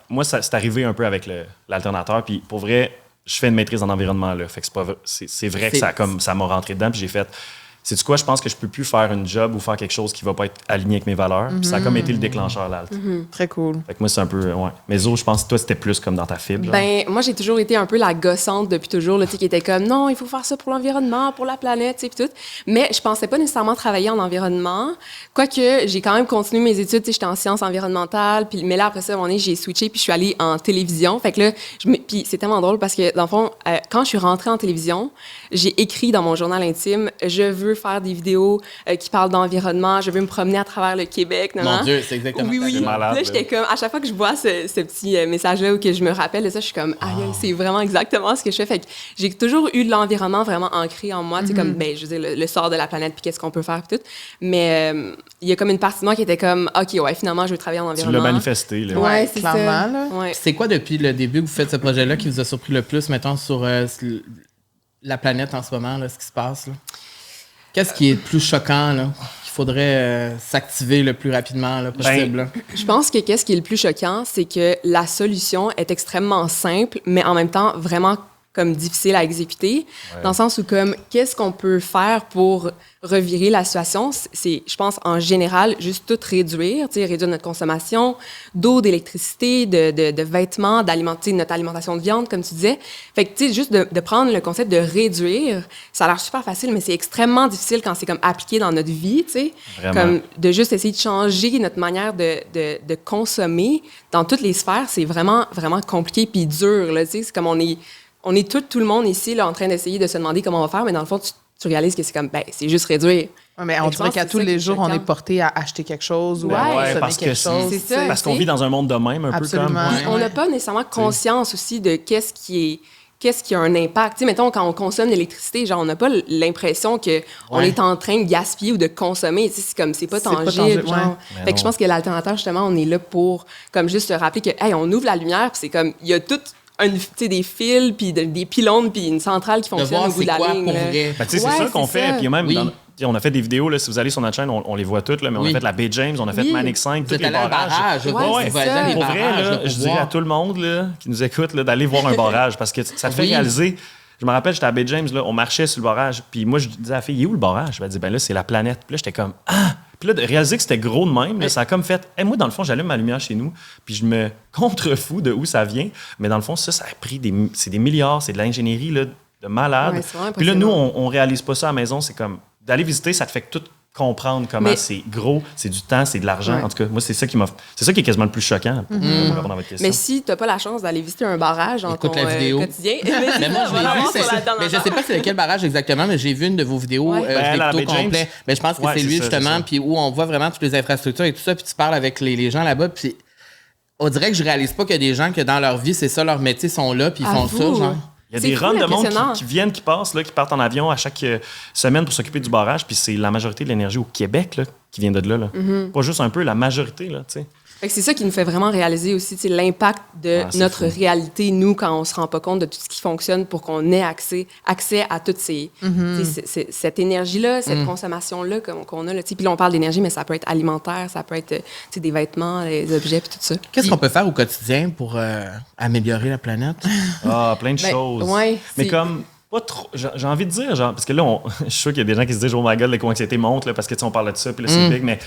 moi, c'est arrivé un peu avec l'alternateur. Puis pour vrai, je fais une maîtrise en environnement, là. Fait que c'est vrai que ça m'a rentré dedans. Puis j'ai fait. Sais-tu quoi? Je pense que je peux plus faire une job ou faire quelque chose qui va pas être aligné avec mes valeurs. Puis ça a comme été le déclencheur, l'alt. Très cool. Fait que moi, c'est un peu... Mais Zo, je pense que toi, c'était plus comme dans ta fibre. Ben, moi, j'ai toujours été un peu la gossante depuis toujours, tu sais, qui était comme, non, il faut faire ça pour l'environnement, pour la planète, tu sais, puis tout. Mais je pensais pas nécessairement travailler en environnement. Quoique, j'ai quand même continué mes études, tu sais, j'étais en sciences environnementales. Puis, mais là, après ça, à un moment donné, j'ai switché, puis je suis allée en télévision. Fait que là, puis c'est tellement drôle parce que, dans le fond, quand je suis rentrée en télévision, j'ai écrit dans mon journal intime, je veux faire des vidéos qui parlent d'environnement, je veux me promener à travers le Québec. Mon Dieu, c'est exactement ça. Oui. Malade, là, j'étais comme, à chaque fois que je vois ce petit message-là ou que je me rappelle de ça, je suis comme, c'est vraiment exactement ce que je fais. Fait que j'ai toujours eu de l'environnement vraiment ancré en moi, tu sais, comme, ben, je veux dire, le sort de la planète, puis qu'est-ce qu'on peut faire, puis tout. Mais il y a comme une partie de moi qui était comme, OK, ouais, finalement, je veux travailler en environnement. Tu l'as manifesté, là. Ouais, c'est clairement, ça. Ouais. C'est quoi, depuis le début que vous faites ce projet-là, qui vous a surpris le plus, mettons, sur la planète en ce moment, là, ce qui se passe, là? Qu'est-ce qui est le plus choquant, là, qu'il faudrait s'activer le plus rapidement là, possible? Je pense que qu'est-ce qui est le plus choquant, c'est que la solution est extrêmement simple, mais en même temps vraiment comme difficile à exécuter, dans le sens où comme qu'est-ce qu'on peut faire pour revirer la situation, c'est, je pense, en général, juste tout réduire, tu sais, réduire notre consommation d'eau, d'électricité, de vêtements, d'alimenter notre alimentation de viande, comme tu disais. Fait que, tu sais, juste de prendre le concept de réduire, ça a l'air super facile, mais c'est extrêmement difficile quand c'est comme appliqué dans notre vie, tu sais. Comme de juste essayer de changer notre manière de consommer dans toutes les sphères, c'est vraiment, vraiment compliqué puis dur, là, tu sais. C'est comme on est tout le monde ici là, en train d'essayer de se demander comment on va faire, mais dans le fond, tu réalises que c'est comme, ben, c'est juste réduire. Ouais, mais on dirait qu'à tous les jours, on est porté à acheter quelque chose ou à consommer quelque chose. C'est ça. Parce qu'on vit dans un monde de même, un peu comme. On n'a pas nécessairement conscience aussi de qu'est-ce qui a un impact. Tu sais, mettons, quand on consomme l'électricité, genre, on n'a pas l'impression qu'on est en train de gaspiller ou de consommer. Tu sais, c'est pas tangible. Genre. Fait que je pense que l'alternateur, justement, on est là pour, comme, juste se rappeler que, hey, on ouvre la lumière, puis c'est comme, il y a tout des fils, puis des pylônes, puis une centrale qui fonctionne au bout de la ligne. Ben, c'est ça qu'on fait. Puis même on a fait des vidéos, là, si vous allez sur notre chaîne, on les voit toutes, là, mais on a fait la Baie James, on a fait Manic 5, tous les barrages. Pour vrai, là, je dirais à tout le monde là, qui nous écoute là, d'aller voir un barrage parce que ça te fait réaliser. Je me rappelle, j'étais à Baie James, là, on marchait sur le barrage, puis moi, je disais à la fille, il est où le barrage? Elle dit, ben là, c'est la planète. Puis là, j'étais comme, ah! Puis là, de réaliser que c'était gros de même, là, ça a comme fait, moi, dans le fond, j'allume ma lumière chez nous, puis je me contrefous de où ça vient. Mais dans le fond, ça a pris c'est des milliards, c'est de l'ingénierie là, de malade. Ouais, puis là, nous, on réalise pas ça à la maison. C'est comme, d'aller visiter, ça te fait tout comprendre comment c'est gros, c'est du temps, c'est de l'argent. En tout cas, moi, c'est ça qui est quasiment le plus choquant pour répondre à votre question. Mais si tu n'as pas la chance d'aller visiter un barrage dans ton quotidien... mais moi, je l'ai vu, mais je sais pas c'est lequel barrage exactement, mais j'ai vu une de vos vidéos, je l'ai plutôt complet. Mais je pense que c'est lui, justement, puis où on voit vraiment toutes les infrastructures et tout ça, puis tu parles avec les gens là-bas, puis on dirait que je réalise pas qu'il y a des gens que dans leur vie, c'est ça, leur métier, sont là, puis ils font ça, genre... Il y a des runs de monde qui viennent, qui passent, là, qui partent en avion à chaque semaine pour s'occuper du barrage. Puis c'est la majorité de l'énergie au Québec là, qui vient de là. Pas juste un peu, la majorité. Là, t'sais. Fait que c'est ça qui nous fait vraiment réaliser aussi l'impact de notre réalité, nous, quand on se rend pas compte de tout ce qui fonctionne pour qu'on ait accès à toute cette énergie-là, cette consommation-là qu'on a. Là, puis là, on parle d'énergie, mais ça peut être alimentaire, ça peut être des vêtements, des objets, puis tout ça. Qu'est-ce qu'on peut faire au quotidien pour améliorer la planète? Plein de choses. Ouais, mais comme... Pas trop. J'ai envie de dire, genre, parce que là, je suis sûr qu'il y a des gens qui se disent, oh my god, l'éco-anxiété monte, là, parce que on parle de ça, puis là, c'est big, mais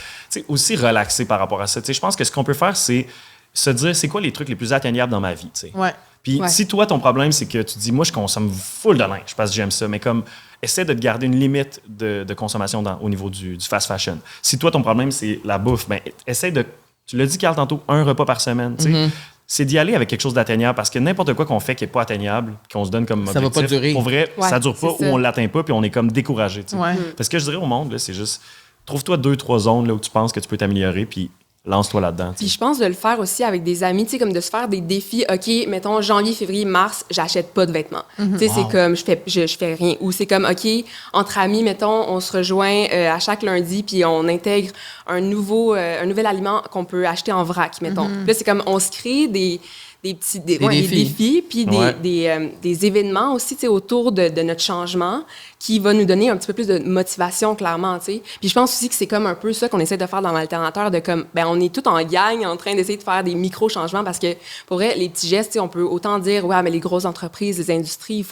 aussi relaxer par rapport à ça. Je pense que ce qu'on peut faire, c'est se dire, c'est quoi les trucs les plus atteignables dans ma vie, tu sais. Ouais. Puis si toi, ton problème, c'est que tu dis, moi, je consomme full de linge, parce que j'aime ça, mais comme, essaie de te garder une limite de consommation au niveau du fast fashion. Si toi, ton problème, c'est la bouffe, ben, essaie de, tu l'as dit, Carl, tantôt, 1 repas par semaine, tu sais. C'est d'y aller avec quelque chose d'atteignable parce que n'importe quoi qu'on fait qui n'est pas atteignable, qu'on se donne comme objectif, ça va pas durer. Pour vrai, ça dure pas ou on l'atteint pas puis on est comme découragé. Ouais. Parce que je dirais au monde, là, c'est juste, trouve-toi 2-3 zones là, où tu penses que tu peux t'améliorer puis lance-toi là-dedans. Puis je pense de le faire aussi avec des amis, tu sais, comme de se faire des défis. OK, mettons, janvier, février, mars, j'achète pas de vêtements. Tu sais, c'est comme, je fais rien. Ou c'est comme, OK, entre amis, mettons, on se rejoint à chaque lundi, puis on intègre un nouvel aliment qu'on peut acheter en vrac, mettons. Puis là, c'est comme, on se crée des défis, puis des événements aussi, tu sais, autour de notre changement qui va nous donner un petit peu plus de motivation, clairement, tu sais. Puis je pense aussi que c'est comme un peu ça qu'on essaie de faire dans l'alternateur, de comme, ben on est tous en gang en train d'essayer de faire des micro-changements parce que, pour vrai, les petits gestes, tu sais, on peut autant dire, ouais, mais les grosses entreprises, les industries,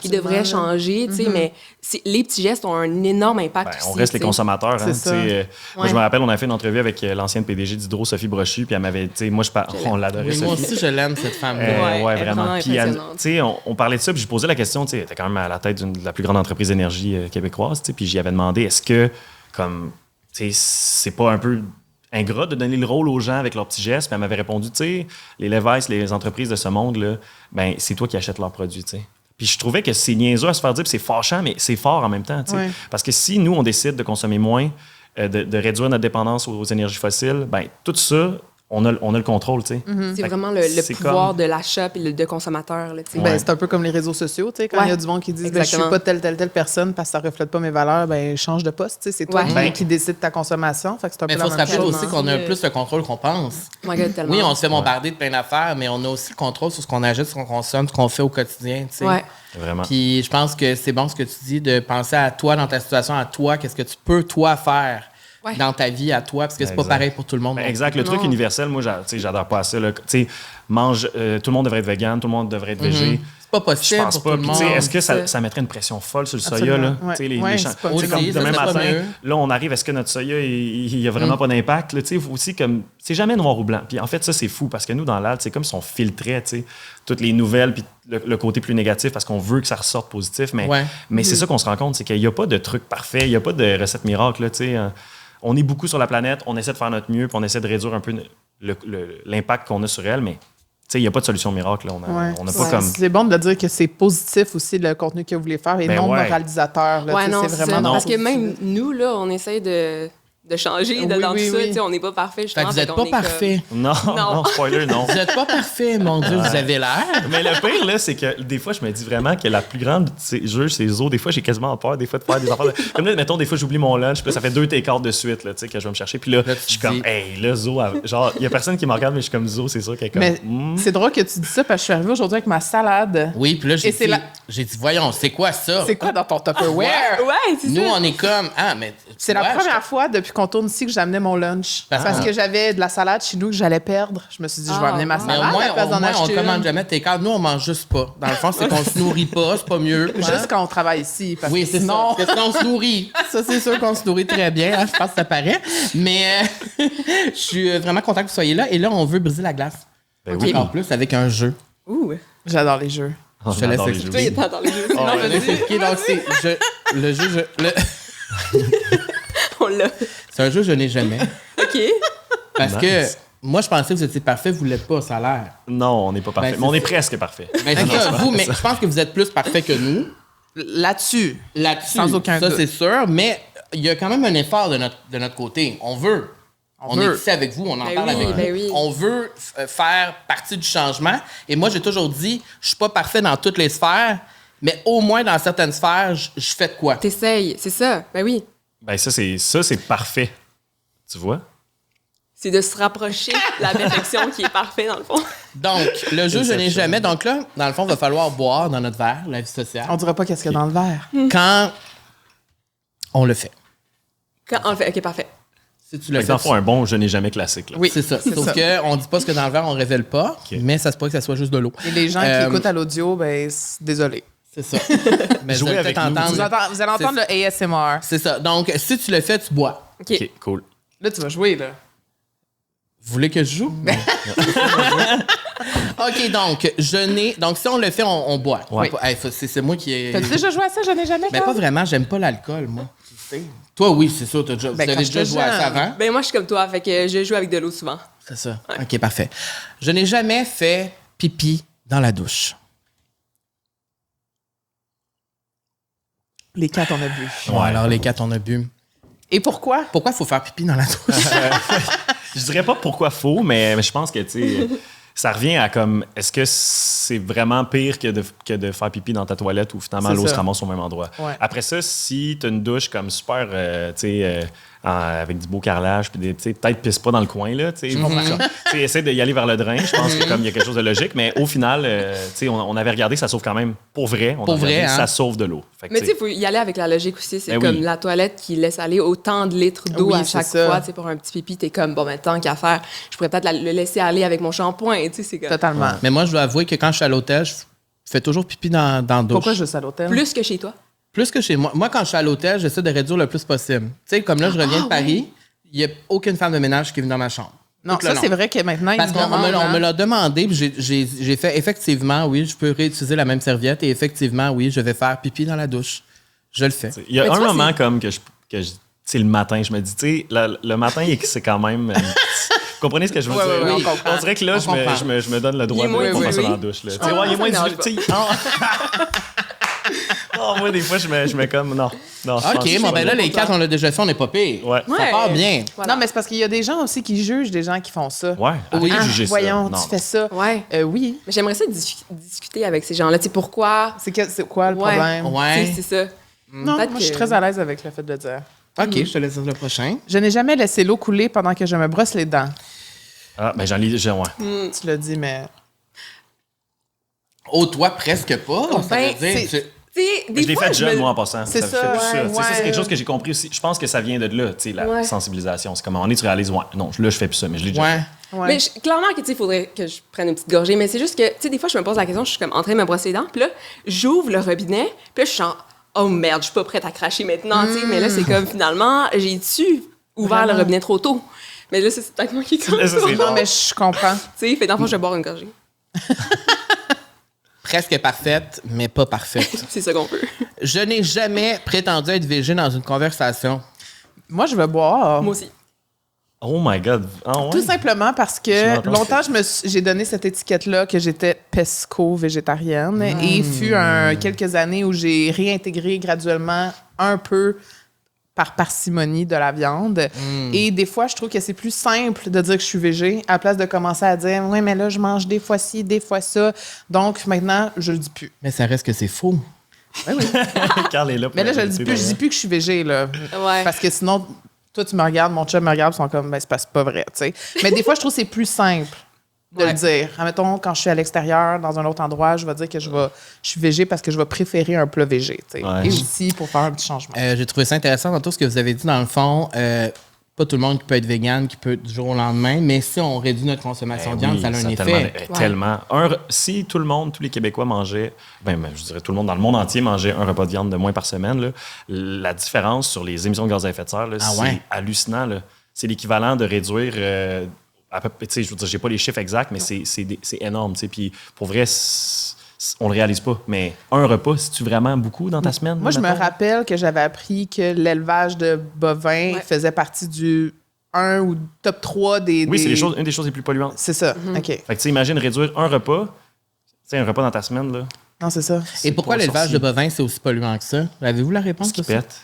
ils devraient changer, tu sais, mais les petits gestes ont un énorme impact aussi. On reste les consommateurs, hein, ça. Moi, je me rappelle, on a fait une entrevue avec l'ancienne PDG d'Hydro, Sophie Brochu, puis elle m'avait, tu sais, moi, on l'adorait, Sophie. Moi aussi, je l'aime, cette femme-là. Ouais, vraiment. Puis, tu sais, on parlait de ça, puis je posais la question, tu sais, elle était quand même à la tête de la plus grande entreprise d'énergie québécoise, tu sais, puis j'y avais demandé, est-ce que, comme, tu sais, c'est pas un peu ingrat de donner le rôle aux gens avec leurs petits gestes? Puis elle m'avait répondu, tu sais, les Levi's, les entreprises de ce monde-là, ben c'est toi qui achètes leurs produits, tu sais. Puis je trouvais que c'est niaiseux à se faire dire, puis c'est fâchant, mais c'est fort en même temps, tu sais. Ouais. Parce que si nous, on décide de consommer moins, de réduire notre dépendance aux énergies fossiles, ben tout ça, on a le contrôle, tu sais. C'est vraiment le pouvoir de l'achat et de consommateur, là, tu sais. Ben, c'est un peu comme les réseaux sociaux, tu sais, quand il y a du monde qui dit ben, je suis pas telle personne parce que ça reflète pas mes valeurs, ben change de poste, tu sais, c'est toi qui décide ta consommation, fait que c'est un peu la même chose. Mais il faut se rappeler aussi qu'on a plus le contrôle qu'on pense. Oui, on se fait bombarder de plein d'affaires, mais on a aussi le contrôle sur ce qu'on achète, ce qu'on consomme, ce qu'on fait au quotidien, tu sais. Ouais. Vraiment. Puis je pense que c'est bon ce que tu dis, de penser à toi, dans ta situation, à toi, qu'est-ce que tu peux, toi, faire dans ta vie à toi, parce que c'est pas pareil pour tout le monde. Ben, exact. Le truc universel, moi, j'adore pas ça. Tout le monde devrait être vegan, tout le monde devrait être végé. C'est pas possible pour tout le monde. Est-ce que ça mettrait une pression folle sur le soya? Là? Les comme demain matin, là, on arrive, est-ce que notre soya, il y a vraiment pas d'impact? Là, aussi, comme, c'est jamais noir ou blanc. Puis en fait, ça, c'est fou, parce que nous, dans l'ALT, c'est comme si on filtrait toutes les nouvelles, puis le côté plus négatif, parce qu'on veut que ça ressorte positif. Mais c'est ça qu'on se rend compte, c'est qu'il n'y a pas de truc parfait, il n'y a pas de recette miracle, là, tu sais. On est beaucoup sur la planète, on essaie de faire notre mieux, puis on essaie de réduire un peu l'impact qu'on a sur elle, mais il n'y a pas de solution miracle. Là. On n'a pas comme... C'est bon de dire que c'est positif aussi, le contenu que vous voulez faire, et non moralisateur. Là, non, c'est vraiment parce que même nous, là, on essaie de de changer dans tout ça. Tu sais, on n'est pas parfait, justement. Fait que vous n'êtes pas parfait. Non, spoiler, non. Vous n'êtes pas parfait, mon Dieu, vous avez l'air. Mais le pire, là, c'est que des fois, je me dis vraiment que la plus grande de ces jeux, c'est Zo. Des fois, j'ai quasiment peur, des fois, de faire des affaires. Comme là, mettons, des fois, j'oublie mon lunch, puis là, ça fait 2 take-out de suite, là, tu sais, que je vais me chercher. Puis là, je suis comme, hey, là, Zo, genre, il y a personne qui me regarde, mais je suis comme Zo, c'est sûr qu'elle est comme. Mais c'est drôle que tu dis ça, parce que je suis arrivée aujourd'hui avec ma salade. Oui, puis là, j'ai dit, voyons, c'est quoi ça? C'est quoi dans ton Tupperware? Ouais, c'est ça. Nous, on est comme, mais. C'est la première fois depuis qu'on tourne ici que j'amenais mon lunch. Parce que j'avais de la salade chez nous que j'allais perdre. Je me suis dit, je vais amener ma salade. Mais au moins, à la place d'en acheter on commande jamais de take-out. Nous, on mange juste pas. Dans le fond, c'est qu'on se nourrit pas, c'est pas mieux. Juste quand on travaille ici. Parce oui, que c'est sinon... ça. Parce qu'on se nourrit. Ça, c'est sûr qu'on se nourrit très bien. Hein, je pense que ça paraît. Mais je suis vraiment content que vous soyez là. Et là, on veut briser la glace. Ben oui. En plus, avec un jeu. Ouh. J'adore les jeux. Je te laisse expliquer. Toi, dans les jeux. Non, je laisse expliquer. Donc, c'est le jeu... On l'a. C'est un jeu que je n'ai jamais. OK. Parce que moi, je pensais que vous étiez parfait, vous ne l'êtes pas, ça a l'air. Non, on n'est pas parfait. Ben, mais on est presque parfait. Mais je pense que vous êtes plus parfait que nous. Là-dessus. Sans aucun doute. Ça, c'est sûr. Mais il y a quand même un effort de notre côté. On veut. On est ici avec vous, on en parle avec vous. Oui. On veut faire partie du changement. Et moi, j'ai toujours dit, je suis pas parfait dans toutes les sphères, mais au moins dans certaines sphères, je fais de quoi. T'essayes, c'est ça. Ben oui. Ben ça, c'est parfait. Tu vois? C'est de se rapprocher de la perfection qui est parfait, dans le fond. Donc, le jeu, je n'ai jamais. Donc là, dans le fond, il va falloir boire dans notre verre, la vie sociale. On dira pas qu'est-ce qu'il y a dans le verre. Quand on le fait. Quand on le fait, OK, parfait. Si tu le fais. Dans le fond, un bon je n'ai jamais classique. Là. Oui, c'est ça. Sauf qu'on ne dit pas ce que dans le verre, on ne révèle pas, mais ça se peut que ça soit juste de l'eau. Et les gens qui écoutent à l'audio, ben, désolé. C'est ça. Mais vous allez peut-être entendre. Vous allez entendre le ASMR. C'est ça. Donc, si tu le fais, tu bois. OK, cool. Là, tu vas jouer, là. Vous voulez que je joue? OK, donc, donc, si on le fait, on boit. Ouais. Hey, c'est moi qui ai... T'as-tu déjà joué à ça? Je n'ai jamais Mais pas vraiment, j'aime pas l'alcool, moi. Tu sais. Toi, oui, c'est ça. Vous avez déjà joué à ça avant? Ben moi, je suis comme toi, fait que je joue avec de l'eau souvent. C'est ça. Ouais. OK, parfait. Je n'ai jamais fait pipi dans la douche. Les 4, on a bu. Ouais, alors les 4, on a bu. Et pourquoi? Pourquoi il faut faire pipi dans la douche? Je dirais pas pourquoi faux, mais je pense que, tu sais, ça revient à comme, est-ce que c'est vraiment pire que de faire pipi dans ta toilette ou finalement l'eau se ramasse au même endroit? Ouais. Après ça, si t'as une douche comme super, tu sais, avec du beau carrelage, puis peut-être pisse pas dans le coin, là, tu sais, essaie d'y aller vers le drain. Je pense que comme il y a quelque chose de logique, mais au final, tu sais, on avait regardé, ça sauve quand même, pour vrai, ça sauve de l'eau. Fait que, mais tu sais, il faut y aller avec la logique aussi. C'est ben comme la toilette qui laisse aller autant de litres d'eau à chaque fois. Tu sais, pour un petit pipi, t'es comme, bon, ben, tant qu'à faire, je pourrais peut-être le laisser aller avec mon shampoing. Tu sais, c'est comme... Totalement. Mais moi, je dois avouer que quand je suis à l'hôtel, je fais toujours pipi dans la douche. Pourquoi je suis à l'hôtel? Plus que chez toi. Plus que chez moi. Moi, quand je suis à l'hôtel, j'essaie de réduire le plus possible. Tu sais, comme là, je reviens de Paris, il n'y a aucune femme de ménage qui est venue dans ma chambre. Non, ça, c'est vrai que maintenant, parce qu'on me l'a demandé, puis j'ai fait effectivement, oui, je peux réutiliser la même serviette et effectivement, oui, je vais faire pipi dans la douche. Je le fais. Il y a un moment comme que c'est le matin, je me dis, tu sais, le matin, c'est quand même... Vous comprenez ce que je veux dire? Oui, on dirait que là, je me donne le droit de faire ça dans la douche. Là. Il y a moins de... moi, des fois, je mets comme... Non. OK, bon, ben là, les 4, on l'a déjà fait, on n'est pas pire. Ouais. Ça part bien. Voilà. Non, mais c'est parce qu'il y a des gens aussi qui jugent des gens qui font ça. Ouais. Oui, juger voyons, ça. tu fais ça. Ouais. Oui. Mais j'aimerais ça discuter avec ces gens-là. Tu sais, pourquoi? C'est quoi le problème? Ouais. C'est ça. Non, moi, je suis très à l'aise avec le fait de le dire. OK, je te laisse dire le prochain. Je n'ai jamais laissé l'eau couler pendant que je me brosse les dents. Ah, ben j'en ai déjà, ouais. Tu l'as dit, mais... Oh, toi, presque pas. Ça veut dire... Je l'ai fait jeune, moi, en passant. C'est ça. Ça, c'est quelque chose que j'ai compris aussi. Je pense que ça vient de là, tu sais, la sensibilisation. C'est comme, on est, tu réalises, non, là, je fais plus ça, mais je l'ai déjà fait. Ouais. Mais clairement que, tu sais, il faudrait que je prenne une petite gorgée, mais c'est juste que, tu sais, des fois, je me pose la question, je suis comme en train de me brosser les dents, puis là, j'ouvre le robinet, puis là, je suis genre, oh merde, je suis pas prête à cracher maintenant, tu sais, mais là, c'est comme, finalement, j'ai-tu ouvert le robinet trop tôt? Mais là, c'est peut-être moi qui comme ça. Non, mais je comprends. Tu sais, fait d'enfant, je vais boire une gorgée. Presque parfaite, mais pas parfaite. C'est ça qu'on veut. Je n'ai jamais prétendu être végé dans une conversation. Moi, je veux boire. Moi aussi. Oh my God. Ah, ouais? Tout simplement parce que longtemps, j'ai donné cette étiquette-là que j'étais pesco-végétarienne. Et il fut quelques années où j'ai réintégré graduellement un peu par parcimonie de la viande. Et des fois, je trouve que c'est plus simple de dire que je suis végé à la place de commencer à dire « Oui, mais là, je mange des fois ci, des fois ça. » Donc, maintenant, je le dis plus. Mais ça reste que c'est faux. Oui. Carl est là pour Mais là, je le dis plus. Je dis plus que je suis végé, là. Ouais. Parce que sinon, toi, tu me regardes, mon chum me regarde, ils sont comme « Ben, c'est pas vrai, tu sais. » Mais des fois, je trouve que c'est plus simple de le dire. Admettons, quand je suis à l'extérieur, dans un autre endroit, je vais dire que je suis végé parce que je vais préférer un plat végé. Et aussi pour faire un petit changement. J'ai trouvé ça intéressant dans tout ce que vous avez dit. Dans le fond, pas tout le monde qui peut être vegan, qui peut du jour au lendemain, mais si on réduit notre consommation de viande, ça a un effet. Tellement. Si tous les Québécois mangeaient, je dirais tout le monde dans le monde entier mangeait un repas de viande de moins par semaine, là, la différence sur les émissions de gaz à effet de serre, là, c'est hallucinant. Là. C'est l'équivalent de réduire... je veux dire, j'ai pas les chiffres exacts, mais c'est énorme. Puis pour vrai, on le réalise pas. Mais un repas, c'est-tu vraiment beaucoup dans ta semaine? Moi, je me rappelle que j'avais appris que l'élevage de bovins faisait partie du 1 ou top 3 des... Oui, c'est une des choses les plus polluantes. C'est ça, OK. Fait que imagine réduire un repas dans ta semaine, là. Non, c'est ça. Et pourquoi l'élevage de bovins, c'est aussi polluant que ça? Avez-vous la réponse? Qui pète.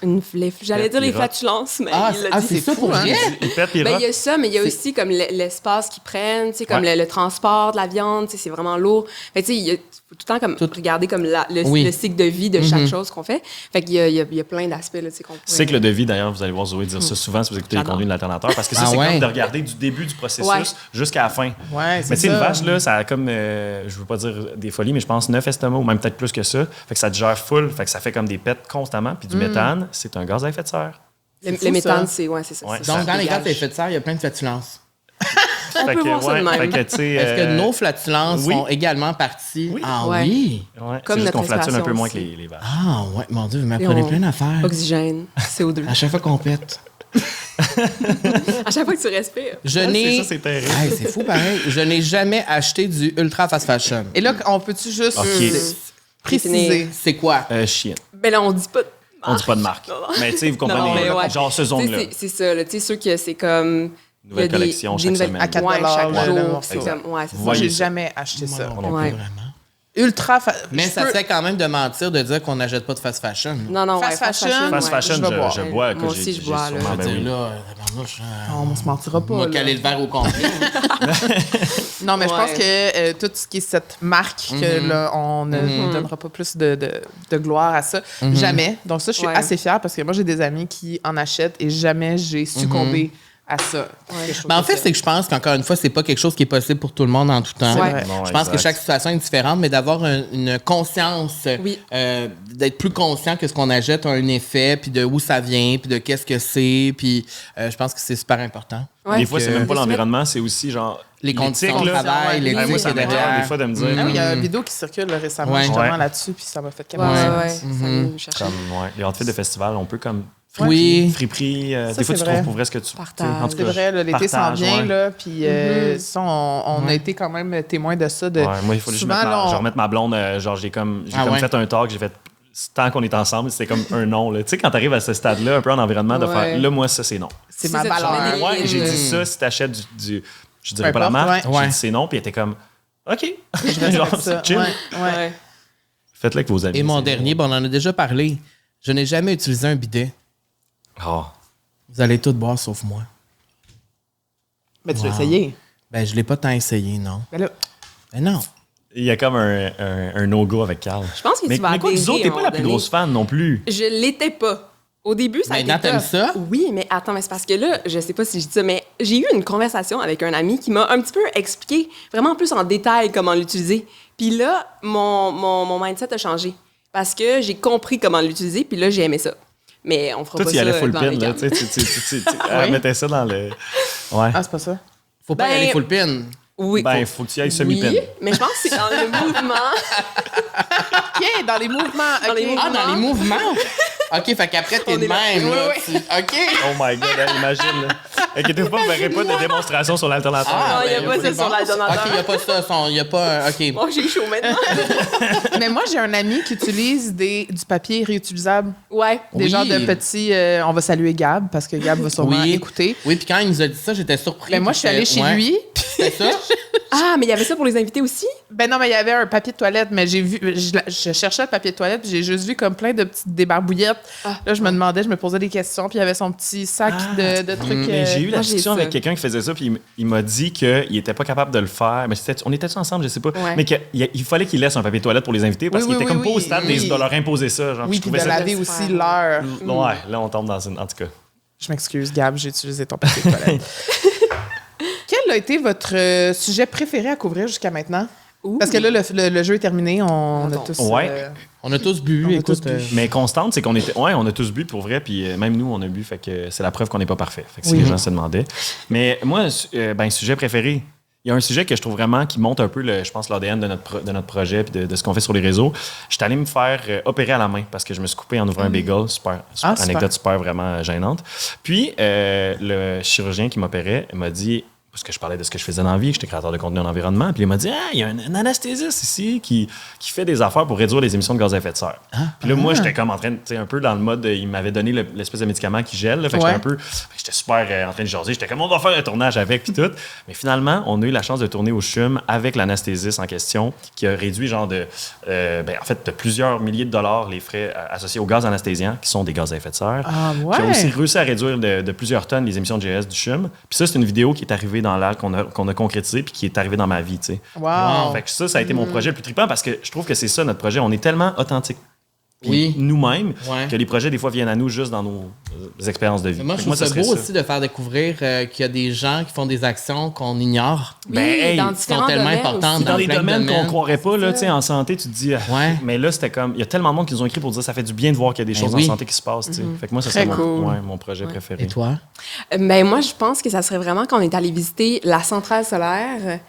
J'allais dire les flatulences, mais il l'a dit. C'est ça pour vrai? Il pète, il y a ça, mais il y a aussi comme l'espace qu'ils prennent, comme le transport de la viande, c'est vraiment lourd. Fait que, il faut tout le temps comme regarder comme le cycle de vie de chaque chose qu'on fait. Fait qu'il y a plein d'aspects là, qu'on pourrait... Cycle de vie, d'ailleurs, vous allez voir Zoé dire ça souvent si vous écoutez les contenus de l'alternateur, parce que ça, c'est comme de regarder du début du processus jusqu'à la fin. Ouais, mais tu sais, une vache, là, ça a comme, je veux pas dire des folies, mais je pense 9 estomacs ou même peut-être plus que ça. Fait que ça digère full, fait que ça fait comme des pets constamment. Puis du méthane, c'est un gaz à effet de serre. Le méthane, c'est ça. Ouais. Donc, dans les gaz à effet de serre, il y a plein de flatulences. On peut voir ça de même. Est-ce que nos flatulences font également partie? Oui. Ah oui? Ouais. Comme c'est juste notre qu'on flatule un peu moins aussi. que les vaches. Ah ouais, mon Dieu, vous m'apprenez plein d'affaires. Oxygène, CO2. À chaque fois qu'on pète. À chaque fois que tu respires. C'est terrible. Hey, c'est fou pareil. Je n'ai jamais acheté du ultra fast fashion. Et là, on peut-tu juste préciser? C'est quoi? Chien. Ben là, on dit pas de marque. On dit pas de marque. Mais tu sais, vous comprenez, genre ce zone-là. C'est ça, tu sais, sûr que c'est comme... Nouvelle collection chaque semaine. À 4 chaque jour. C'est ça. Moi, j'ai jamais acheté ça. Non, vraiment. Ultra mais ça serait quand même de mentir de dire qu'on n'achète pas de fast fashion. Non, fast fashion. Fast fashion, je bois. Moi aussi, je bois. On se mentira pas. On va caler le verre au complet. Non, mais je pense que tout ce qui est cette marque, que, là, on ne donnera pas plus de gloire à ça. Jamais. Donc ça, je suis assez fière parce que moi, j'ai des amis qui en achètent et jamais j'ai succombé à ça. Mais en fait, c'est que je pense qu'encore une fois, c'est pas quelque chose qui est possible pour tout le monde en tout temps. Non, je pense que chaque situation est différente, mais d'avoir une conscience, d'être plus conscient que ce qu'on achète a un effet, puis de où ça vient, puis de qu'est-ce que c'est, puis je pense que c'est super important. Des fois, c'est même pas l'environnement, c'est aussi genre les conditions de travail, les moi, ça m'énerve des fois de me dire. Il y a une vidéo qui circule récemment justement là-dessus, puis ça m'a fait capoter. Les outfits de festival, on peut comme friperie. Des fois, tu trouves pour vrai ce que tu partages. C'est vrai, l'été s'en vient, là, puis ça, on a été quand même témoins de ça. Moi, il faut juste remettre ma blonde, genre, j'ai comme fait un talk, j'ai fait tant qu'on est ensemble, c'est comme un non. Tu sais, quand tu arrives à ce stade-là, un peu en environnement, de faire là, moi, ça, c'est non. C'est ma valeur. Ouais, j'ai dit ça, si t'achètes du je dirais pas la marque, j'ai dit c'est non, puis elle était comme OK. Genre, c'est chill. Faites-le avec vos amis. Et mon dernier, on en a déjà parlé. Je n'ai jamais utilisé un bidet. Oh. Vous allez tous boire sauf moi. Mais tu l'as essayé? Ben, je l'ai pas tant essayé, non. Ben non. Il y a comme un no-go avec Carl. Je pense que tu vas mais quoi, nous autres, t'es pas la plus grosse fan non plus. Je l'étais pas. Au début, ça a été maintenant, t'aimes ça? Oui, mais attends, mais c'est parce que là, je sais pas si je dis ça, mais j'ai eu une conversation avec un ami qui m'a un petit peu expliqué vraiment plus en détail comment l'utiliser. Puis là, mon mindset a changé. Parce que j'ai compris comment l'utiliser, puis là, j'ai aimé ça. Mais on fera pas ça. Toi, tu y allais full pin, là. Tu mettais ça dans le... Ouais. Ah, c'est pas ça? Faut pas y aller full pin. Oui. Ben, il faut que tu y ailles semi-pin. Oui, mais je pense que c'est dans le mouvement. OK, dans les mouvements. Dans les mouvements. Ah, dans les mouvements? OK, fait qu'après, t'es de même, là. OK. Oh my God, imagine, là. Inquiétez-vous pas, vous verrez pas de démonstration sur l'alternateur. Ah, il n'y a pas ça sur l'alternateur. OK, il n'y a pas ça. Il n'y a pas... OK. Moi, j'ai chaud maintenant. Mais moi, j'ai un ami qui utilise du papier réutilisable. Ouais. Des genres de petits... on va saluer Gab, parce que Gab va sûrement écouter. Oui, puis quand il nous a dit ça, j'étais surpris. Mais moi, je suis allée chez lui, C'est ça? Ah, mais il y avait ça pour les invités aussi? Ben non, mais il y avait un papier de toilette, mais j'ai vu, je cherchais le papier de toilette, puis j'ai juste vu comme plein de petites débarbouillettes. Là, je me demandais, je me posais des questions, puis il y avait son petit sac de trucs. Mais j'ai eu la moi, discussion j'ai avec ça. quelqu'un qui faisait ça, puis il m'a dit qu'il n'était pas capable de le faire. Mais on était ensemble, je sais pas. Ouais. Mais qu'il fallait qu'il laisse un papier de toilette pour les invités parce qu'il était comme pas au stade de leur imposer ça. Genre, Oui, je puis trouvais de ça laver aussi l'heure. Ouais, là, on tombe dans une. En tout cas. Je m'excuse, Gab, j'ai utilisé ton papier de toilette. Quel a été votre sujet préféré à couvrir jusqu'à maintenant? Parce que là, le jeu est terminé, on a tous... Ouais. On a tous bu, On a écoute. tous bu. Mais constante, c'est qu'on était. Ouais, on a tous bu pour vrai, puis même nous, on a bu. Fait que c'est la preuve qu'on n'est pas parfait. Fait que si les gens se demandaient. Mais moi, sujet préféré. Il y a un sujet que je trouve vraiment qui monte un peu, je pense, l'ADN de notre projet puis de ce qu'on fait sur les réseaux. J'étais allé me faire opérer à la main parce que je me suis coupé en ouvrant un bagel. Super. Anecdote super vraiment gênante. Puis, le chirurgien qui m'opérait m'a dit, parce que je parlais de ce que je faisais dans la vie, j'étais créateur de contenu en environnement, puis il m'a dit « Ah, il y a un anesthésiste ici qui fait des affaires pour réduire les émissions de gaz à effet de serre. » Puis là, moi, j'étais comme en train de, tu sais, un peu dans le mode, il m'avait donné l'espèce de médicament qui gèle, là, fait que j'étais super en train de jaser, j'étais comme « On va faire un tournage avec, puis tout. » Mais finalement, on a eu la chance de tourner au CHUM avec l'anesthésiste en question, qui a réduit genre de plusieurs milliers de dollars les frais associés aux gaz anesthésiants, qui sont des gaz à effet de serre. Ah ouais? Qui a aussi réussi à réduire de plusieurs tonnes les émissions de GS du CHUM. Puis ça, c'est une vidéo qui est arrivée dans l'air, qu'on a concrétisé, puis qui est arrivée dans ma vie, tu sais. Wow! Fait que ça a été mon projet le plus trippant parce que je trouve que c'est ça notre projet. On est tellement authentique. Puis nous-mêmes, que les projets, des fois, viennent à nous juste dans nos expériences de vie. Moi, je trouve ça beau aussi de faire découvrir qu'il y a des gens qui font des actions qu'on ignore. Oui, dans qui sont tellement importantes dans des plein de domaines qu'on croirait pas, là, en santé, tu te dis... Mais là, c'était comme... Il y a tellement de monde qui nous ont écrit pour dire ça fait du bien de voir qu'il y a des choses en santé qui se passent, tu sais. Fait que moi, ça serait mon projet préféré. Et toi? Ben moi, je pense que ça serait vraiment quand on est allé visiter la centrale solaire.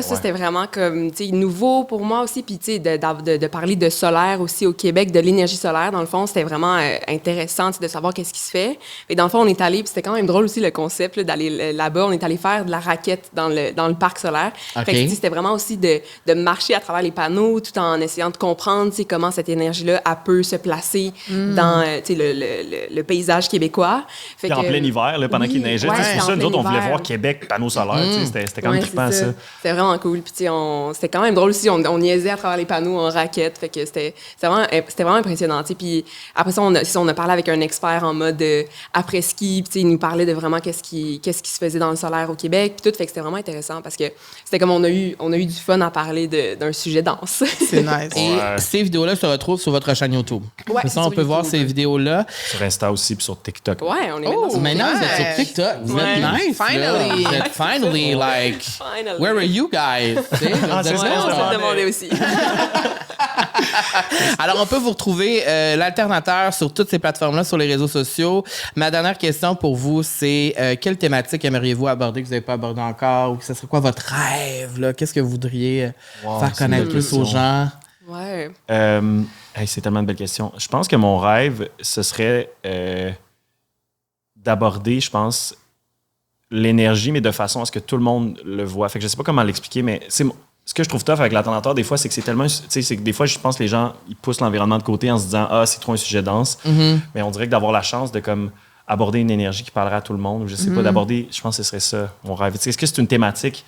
C'était vraiment comme, tu sais, nouveau pour moi aussi. Puis, tu sais, de parler de solaire aussi au Québec, de l'énergie solaire, dans le fond, c'était vraiment intéressant de savoir qu'est-ce qui se fait. Et dans le fond, on est allé, puis c'était quand même drôle aussi le concept d'aller là-bas. On est allé faire de la raquette dans le parc solaire. Fait que c'était vraiment aussi de marcher à travers les panneaux tout en essayant de comprendre comment cette énergie-là peut se placer dans le paysage québécois. Fait en plein hiver, là, pendant qu'il neigeait. C'est pour ça, nous autres, on voulait voir Québec, panneaux solaires. C'était quand même trippant, ça. C'était vraiment cool. Puis c'était quand même drôle aussi. On niaisait à travers les panneaux en raquette. Fait que c'était vraiment impressionnant. Puis après ça, on a parlé avec un expert en mode après-ski. Puis il nous parlait de vraiment qu'est-ce qui se faisait dans le solaire au Québec. Puis tout. Fait que c'était vraiment intéressant parce que c'était comme on a eu du fun à parler d'un sujet dense. C'est nice. Et ces vidéos-là se retrouvent sur votre chaîne YouTube. Ouais, ça, on peut voir ces vidéos-là. Sur Insta aussi, puis sur TikTok. Ouais, on est maintenant sur Maintenant, vous êtes sur TikTok. Vous êtes nice. Finally. Vous êtes finally, like, Finally. where are you guys? C'est ça, On s'est demandé aussi. Alors, on peut vous retrouver l'alternateur sur toutes ces plateformes-là, sur les réseaux sociaux. Ma dernière question pour vous, c'est quelle thématique aimeriez-vous aborder que vous n'avez pas abordé encore? Ou ce serait quoi votre rêve? Là? Qu'est-ce que vous voudriez faire connaître plus aux gens? Ouais. C'est tellement de belles questions. Je pense que mon rêve, ce serait d'aborder, je pense, l'énergie, mais de façon à ce que tout le monde le voit. Fait que je sais pas comment l'expliquer, mais ce que je trouve tough avec l'attendateur, des fois, c'est que c'est tellement... Tu sais, c'est que des fois, je pense que les gens, ils poussent l'environnement de côté en se disant « Ah, c'est trop un sujet dense. Mais on dirait que d'avoir la chance de comme aborder une énergie qui parlera à tout le monde, ou je sais pas, d'aborder... Je pense que ce serait ça, mon rêve. Tu sais, est-ce que c'est une thématique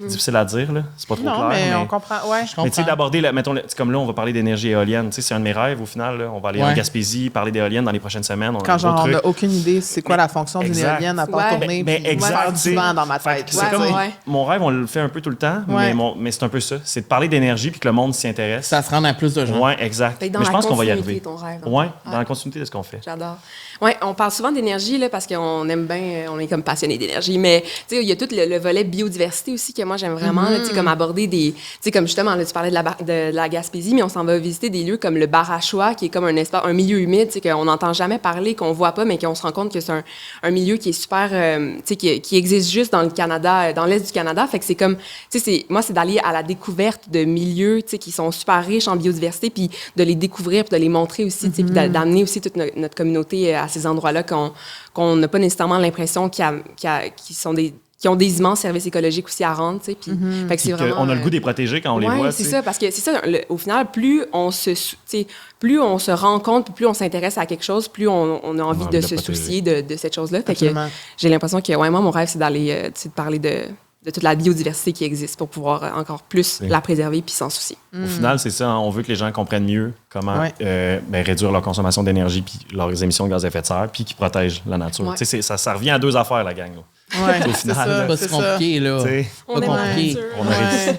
difficile à dire, là? C'est pas trop clair. Mais on comprend. Ouais, je comprends. Mais tu sais, d'aborder, mettons, comme là, on va parler d'énergie éolienne. Tu sais, c'est un de mes rêves, au final. Là. On va aller en Gaspésie, parler d'éolienne dans les prochaines semaines. Quand genre, on n'a aucune idée c'est quoi la fonction d'une éolienne à part tourner et faire du vent dans ma tête. C'est comme mon rêve, on le fait un peu tout le temps, mais c'est un peu ça. C'est de parler d'énergie puis que le monde s'y intéresse. Ça se rend à plus de gens. Oui, exact. Mais je pense qu'on va y arriver. Oui, dans la continuité de ce qu'on fait. J'adore. Oui, on parle souvent d'énergie là, parce qu'on aime bien, on est comme passionné d'énergie, mais il y a tout le volet biodiversité aussi que moi j'aime vraiment, là, comme aborder des, comme justement, là, tu parlais de la Gaspésie, mais on s'en va visiter des lieux comme le Barachois, qui est comme un milieu humide, qu'on n'entend jamais parler, qu'on voit pas, mais qu'on se rend compte que c'est un milieu qui est super, qui existe juste dans le Canada, dans l'Est du Canada, fait que c'est comme, moi c'est d'aller à la découverte de milieux, qui sont super riches en biodiversité, puis de les découvrir, puis de les montrer aussi, puis d'amener aussi toute notre communauté à ces endroits-là qu'on n'a pas nécessairement l'impression qui ont des immenses services écologiques aussi à rendre, tu sais. Puis, fait que c'est vraiment, on a le goût de les protéger quand on les voit. Oui, c'est ça, parce que c'est ça, au final, plus on se rend compte, plus on s'intéresse à quelque chose, plus on a envie de se soucier de cette chose-là. Fait que j'ai l'impression que, moi, mon rêve, c'est d'aller, de parler de toute la biodiversité qui existe pour pouvoir encore plus la préserver puis s'en soucier. Au final, c'est ça. On veut que les gens comprennent mieux comment réduire leur consommation d'énergie puis leurs émissions de gaz à effet de serre puis qu'ils protègent la nature. Ouais. Ça revient à 2 affaires, la gang. Ouais, Au final, C'est pas si compliqué, là. On Pas aime la compliqué. nature. On arrive.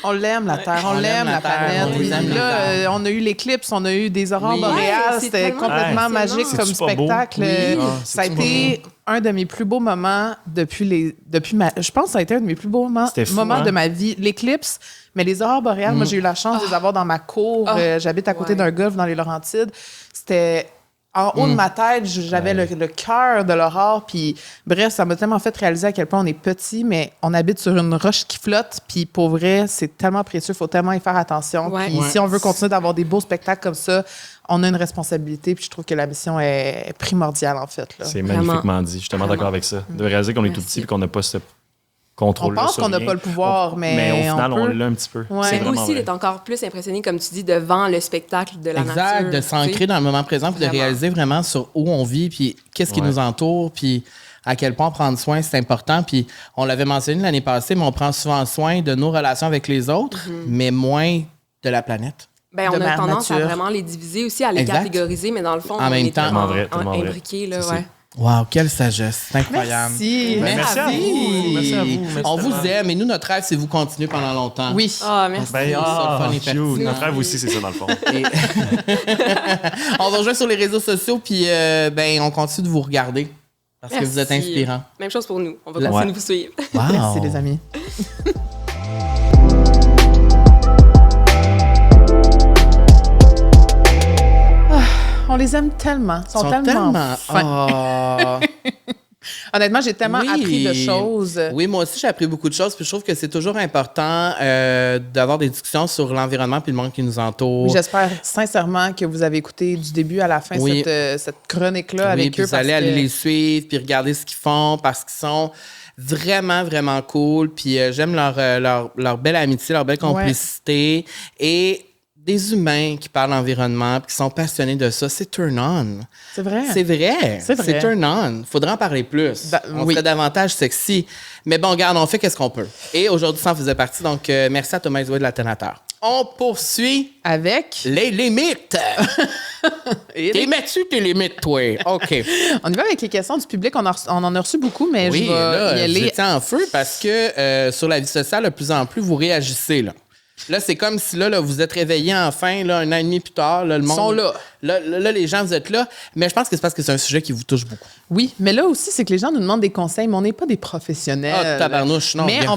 On l'aime, la Terre, on l'aime, la planète. on les aime, Là, on a eu l'éclipse, on a eu des aurores Oui. boréales. Ouais, c'est C'était tellement complètement impressionnant. magique comme C'est-tu pas beau? spectacle. Oui. Ça a été un de mes plus beaux moments je pense que ça a été un de mes plus beaux moments C'était fou, hein? de ma vie. L'éclipse, mais les aurores boréales, moi, j'ai eu la chance de les avoir dans ma cour. J'habite à côté d'un golfe dans les Laurentides. C'était... En haut de ma tête, j'avais le cœur de l'aurore. Puis, bref, ça m'a tellement fait réaliser à quel point on est petit, mais on habite sur une roche qui flotte. Puis, pour vrai, c'est tellement précieux. Il faut tellement y faire attention. Ouais. Puis, si on veut continuer d'avoir des beaux spectacles comme ça, on a une responsabilité. Puis, je trouve que la mission est primordiale, en fait. Là. C'est Vraiment. magnifiquement dit. Je suis tellement d'accord avec ça. De réaliser qu'on est tout petit et qu'on n'a pas ce contrôle. On pense qu'on n'a pas le pouvoir, mais au final, on on peut. l'a un petit peu. Ouais. C'est C'est vraiment aussi vrai. d'être encore plus impressionné, comme tu dis, devant le spectacle de la nature. Exact, de s'ancrer dans le moment présent puis de Vraiment. réaliser vraiment sur où on vit puis qu'est-ce qui Ouais. nous entoure puis à quel point prendre soin, c'est important. Puis on l'avait mentionné l'année passée, mais on prend souvent soin de nos relations avec les autres, mais moins de la planète. Ben, De on a mère tendance à nature. vraiment les diviser aussi, à les Exact. catégoriser, mais dans le fond, En on même est temps. tellement Tellement vrai. imbriqués. Là, C'est ouais. Wow, quelle sagesse, c'est incroyable. Merci. Ben, merci à vous. Merci à vous. Merci On vous tellement. aime et nous, notre rêve, c'est vous continuer pendant longtemps. Oui. Ah, merci. Ben, ça, le fun est cute. pertinent. Notre rêve aussi, c'est ça, dans le fond. Et- on va rejoindre sur les réseaux sociaux puis ben on continue de vous regarder parce que vous êtes Merci. inspirants. Même chose pour nous. On va La- continuer Ouais. de vous suivre. Wow. Merci, les amis. On les aime tellement. Ils sont tellement fins. Ah. Honnêtement, j'ai tellement Oui. appris de choses. Oui, moi aussi, j'ai appris beaucoup de choses. Puis je trouve que c'est toujours important d'avoir des discussions sur l'environnement puis le monde qui nous entoure. J'espère sincèrement que vous avez écouté du début à la fin Oui. cette chronique-là Oui, avec puis eux. vous allez aller les suivre puis regarder ce qu'ils font parce qu'ils sont vraiment, vraiment cool. Puis j'aime leur belle amitié, leur belle complicité. Et des humains qui parlent d'environnement puis qui sont passionnés de ça, c'est turn on. C'est vrai. C'est vrai. C'est vrai. C'est turn on. Faudrait en parler plus. On oui. serait davantage sexy. Mais bon, regarde, on fait qu'est-ce qu'on peut. Et aujourd'hui, ça en faisait partie. Donc, merci à Thomas Isoé de l'Alternateur. On poursuit Avec. les limites. T'es mets-tu tes limites, toi? OK. On y va avec les questions du public. On en a reçu beaucoup, mais Oui, je vais là, y vous aller. étiez en feu parce que sur la vie sociale, de plus en plus, vous réagissez, là. Là, c'est comme si là, vous êtes réveillés enfin, là, un an et demi plus tard. Là, le monde, sont là. Là, les gens, vous êtes là. Mais je pense que c'est parce que c'est un sujet qui vous touche beaucoup. Oui, mais là aussi, c'est que les gens nous demandent des conseils, mais on n'est pas des professionnels. Ah, tabarnouche, non. Mais bien.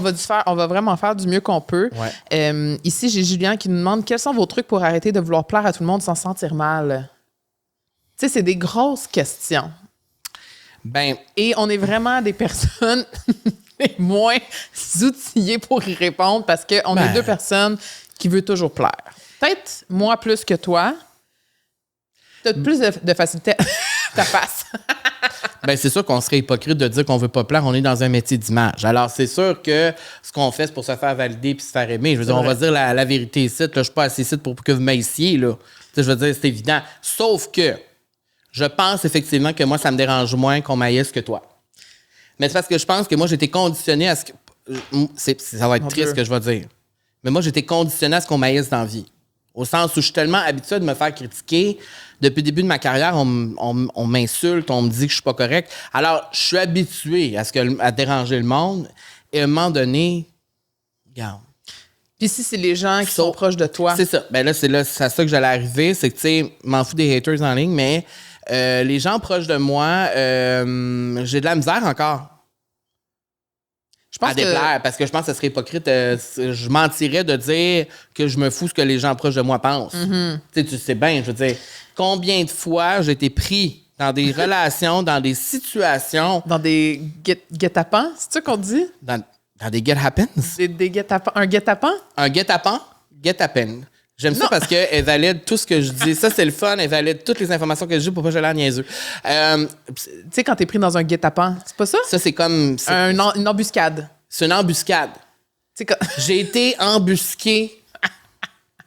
on va vraiment faire du mieux qu'on peut. Ouais. Ici, j'ai Julien qui nous demande quels sont vos trucs pour arrêter de vouloir plaire à tout le monde sans se sentir mal. Tu sais, c'est des grosses questions. Ben, Et on est vraiment des personnes les moins outillées pour y répondre parce qu'on est Ben. deux personnes qui veulent toujours plaire. Peut-être moi plus que toi. T'as plus de facilité. Ta face. ben c'est sûr qu'on serait hypocrite de dire qu'on veut pas plaire. On est dans un métier d'image. Alors, c'est sûr que ce qu'on fait, c'est pour se faire valider puis se faire aimer. Je veux dire, on va dire la vérité ici. Là, je suis pas assez ici pour que vous m'aissiez, là. Tu sais, je veux dire, c'est évident. Sauf que je pense effectivement que moi, ça me dérange moins qu'on m'haïsse que toi. Mais c'est parce que je pense que moi, j'ai été conditionné à ce que... ça va être Mon triste Dieu. ce que je vais dire. Mais moi, j'ai été conditionné à ce qu'on m'haïsse dans la vie. Au sens où je suis tellement habitué de me faire critiquer. Depuis le début de ma carrière, on m'insulte, on me dit que je suis pas correct. Alors, je suis habitué à déranger le monde. Et à un moment donné, regarde. Puis si c'est les gens qui sont proches de toi. C'est ça. Ben là, c'est à ça que j'allais arriver. C'est que, tu sais, m'en fous des haters en ligne, mais les gens proches de moi, j'ai de la misère encore. Je pense à déplaire, parce que je pense que ce serait hypocrite. Je mentirais de dire que je me fous ce que les gens proches de moi pensent. Tu sais bien, je veux dire, combien de fois j'ai été pris dans des relations, dans des situations, Dans des guet-apens, c'est ça qu'on dit? dans des get happens. Des guet-apens. Un guet-apens? Un guet-apens, get-happen. J'aime ça parce qu'elle valide tout ce que je dis. Ça, c'est le fun. Elle valide toutes les informations que je dis pour pas que j'ai l'air niaiseux. Tu sais, quand t'es pris dans un guet-apens, c'est pas ça? Ça, c'est comme... Une embuscade. C'est une embuscade. Tu sais, quand- J'ai été embusqué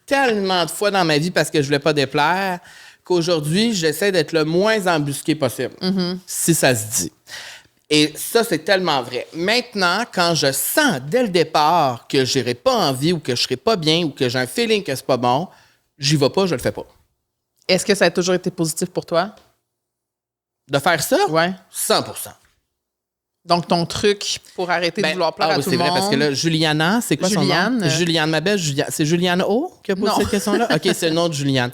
tellement de fois dans ma vie parce que je voulais pas déplaire qu'aujourd'hui, j'essaie d'être le moins embusqué possible, si ça se dit. Et ça, c'est tellement vrai. Maintenant, quand je sens dès le départ que je n'aurai pas envie ou que je ne serai pas bien ou que j'ai un feeling que c'est pas bon, j'y vais pas, je le fais pas. Est-ce que ça a toujours été positif pour toi? De faire ça? Ouais. 100%. Donc, ton truc pour arrêter de vouloir plaire à tout le monde... c'est vrai, parce que là, Juliana, c'est quoi son nom? Juliane, ma belle, c'est Juliane O qui a posé cette question-là? OK, c'est le nom de Juliane.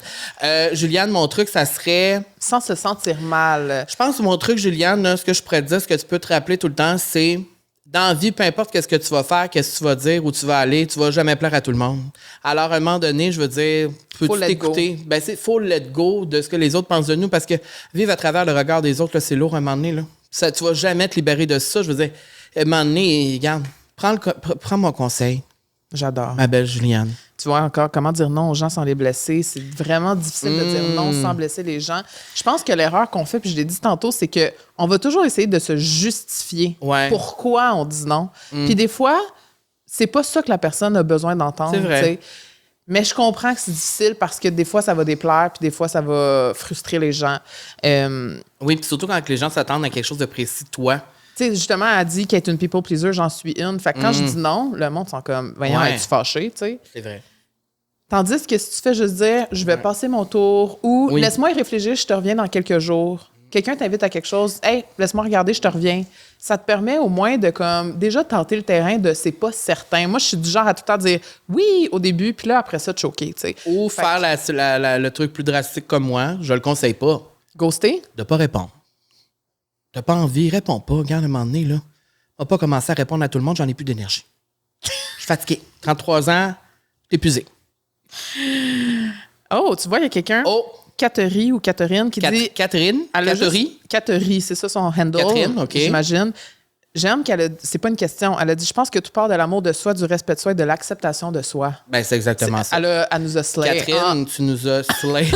Juliane, mon truc, ça serait... Sans se sentir mal. Je pense que mon truc, Juliane, là, ce que je pourrais te dire, ce que tu peux te rappeler tout le temps, c'est dans la vie, peu importe qu'est-ce que tu vas faire, qu'est-ce que tu vas dire, où tu vas aller, tu vas jamais plaire à tout le monde. Alors, à un moment donné, je veux dire, peux-tu t'écouter? Ben, c'est faut let go de ce que les autres pensent de nous, parce que vivre à travers le regard des autres, là, c'est lourd à un moment donné, là. Ça, tu vas jamais te libérer de ça. Je veux dire, à un moment donné, regarde, prends mon conseil. J'adore. Ma belle Juliane. Tu vois encore comment dire non aux gens sans les blesser. C'est vraiment difficile de dire non sans blesser les gens. Je pense que l'erreur qu'on fait, puis je l'ai dit tantôt, c'est que on va toujours essayer de se justifier. Ouais. Pourquoi on dit non. Puis des fois, c'est pas ça que la personne a besoin d'entendre. C'est vrai. T'sais. Mais je comprends que c'est difficile parce que des fois, ça va déplaire, puis des fois, ça va frustrer les gens. Oui, puis surtout quand les gens s'attendent à quelque chose de précis, toi. Tu sais, justement, elle dit qu'elle est une people pleaser, j'en suis une. Fait que quand je dis non, le monde sont comme, voyons, es-tu fâché, tu sais? C'est vrai. Tandis que si tu fais juste dire, je vais passer mon tour, ou laisse-moi y réfléchir, je te reviens dans quelques jours. Quelqu'un t'invite à quelque chose, hey, laisse-moi regarder, je te reviens. Ça te permet au moins de comme déjà tenter le terrain de c'est pas certain. Moi, je suis du genre à tout le temps dire oui au début, puis là, après ça, te choquer, tu sais. Ou faire le truc plus drastique comme moi, je le conseille pas. Ghoster? De pas répondre. T'as pas envie, réponds pas. Regarde, à un moment donné, là. On va pas commencer à répondre à tout le monde, j'en ai plus d'énergie. Je suis fatigué. 33 ans, épuisé. Oh, tu vois, il y a quelqu'un... Oh! Catherine ou Catherine qui dit... Catherine? Catherine, c'est ça son handle. Catherine, OK. J'imagine. J'aime qu'elle a... C'est pas une question. Elle a dit, je pense que tout part de l'amour de soi, du respect de soi et de l'acceptation de soi. Ben, c'est exactement ça. Elle nous a slay. Catherine, tu nous as slay.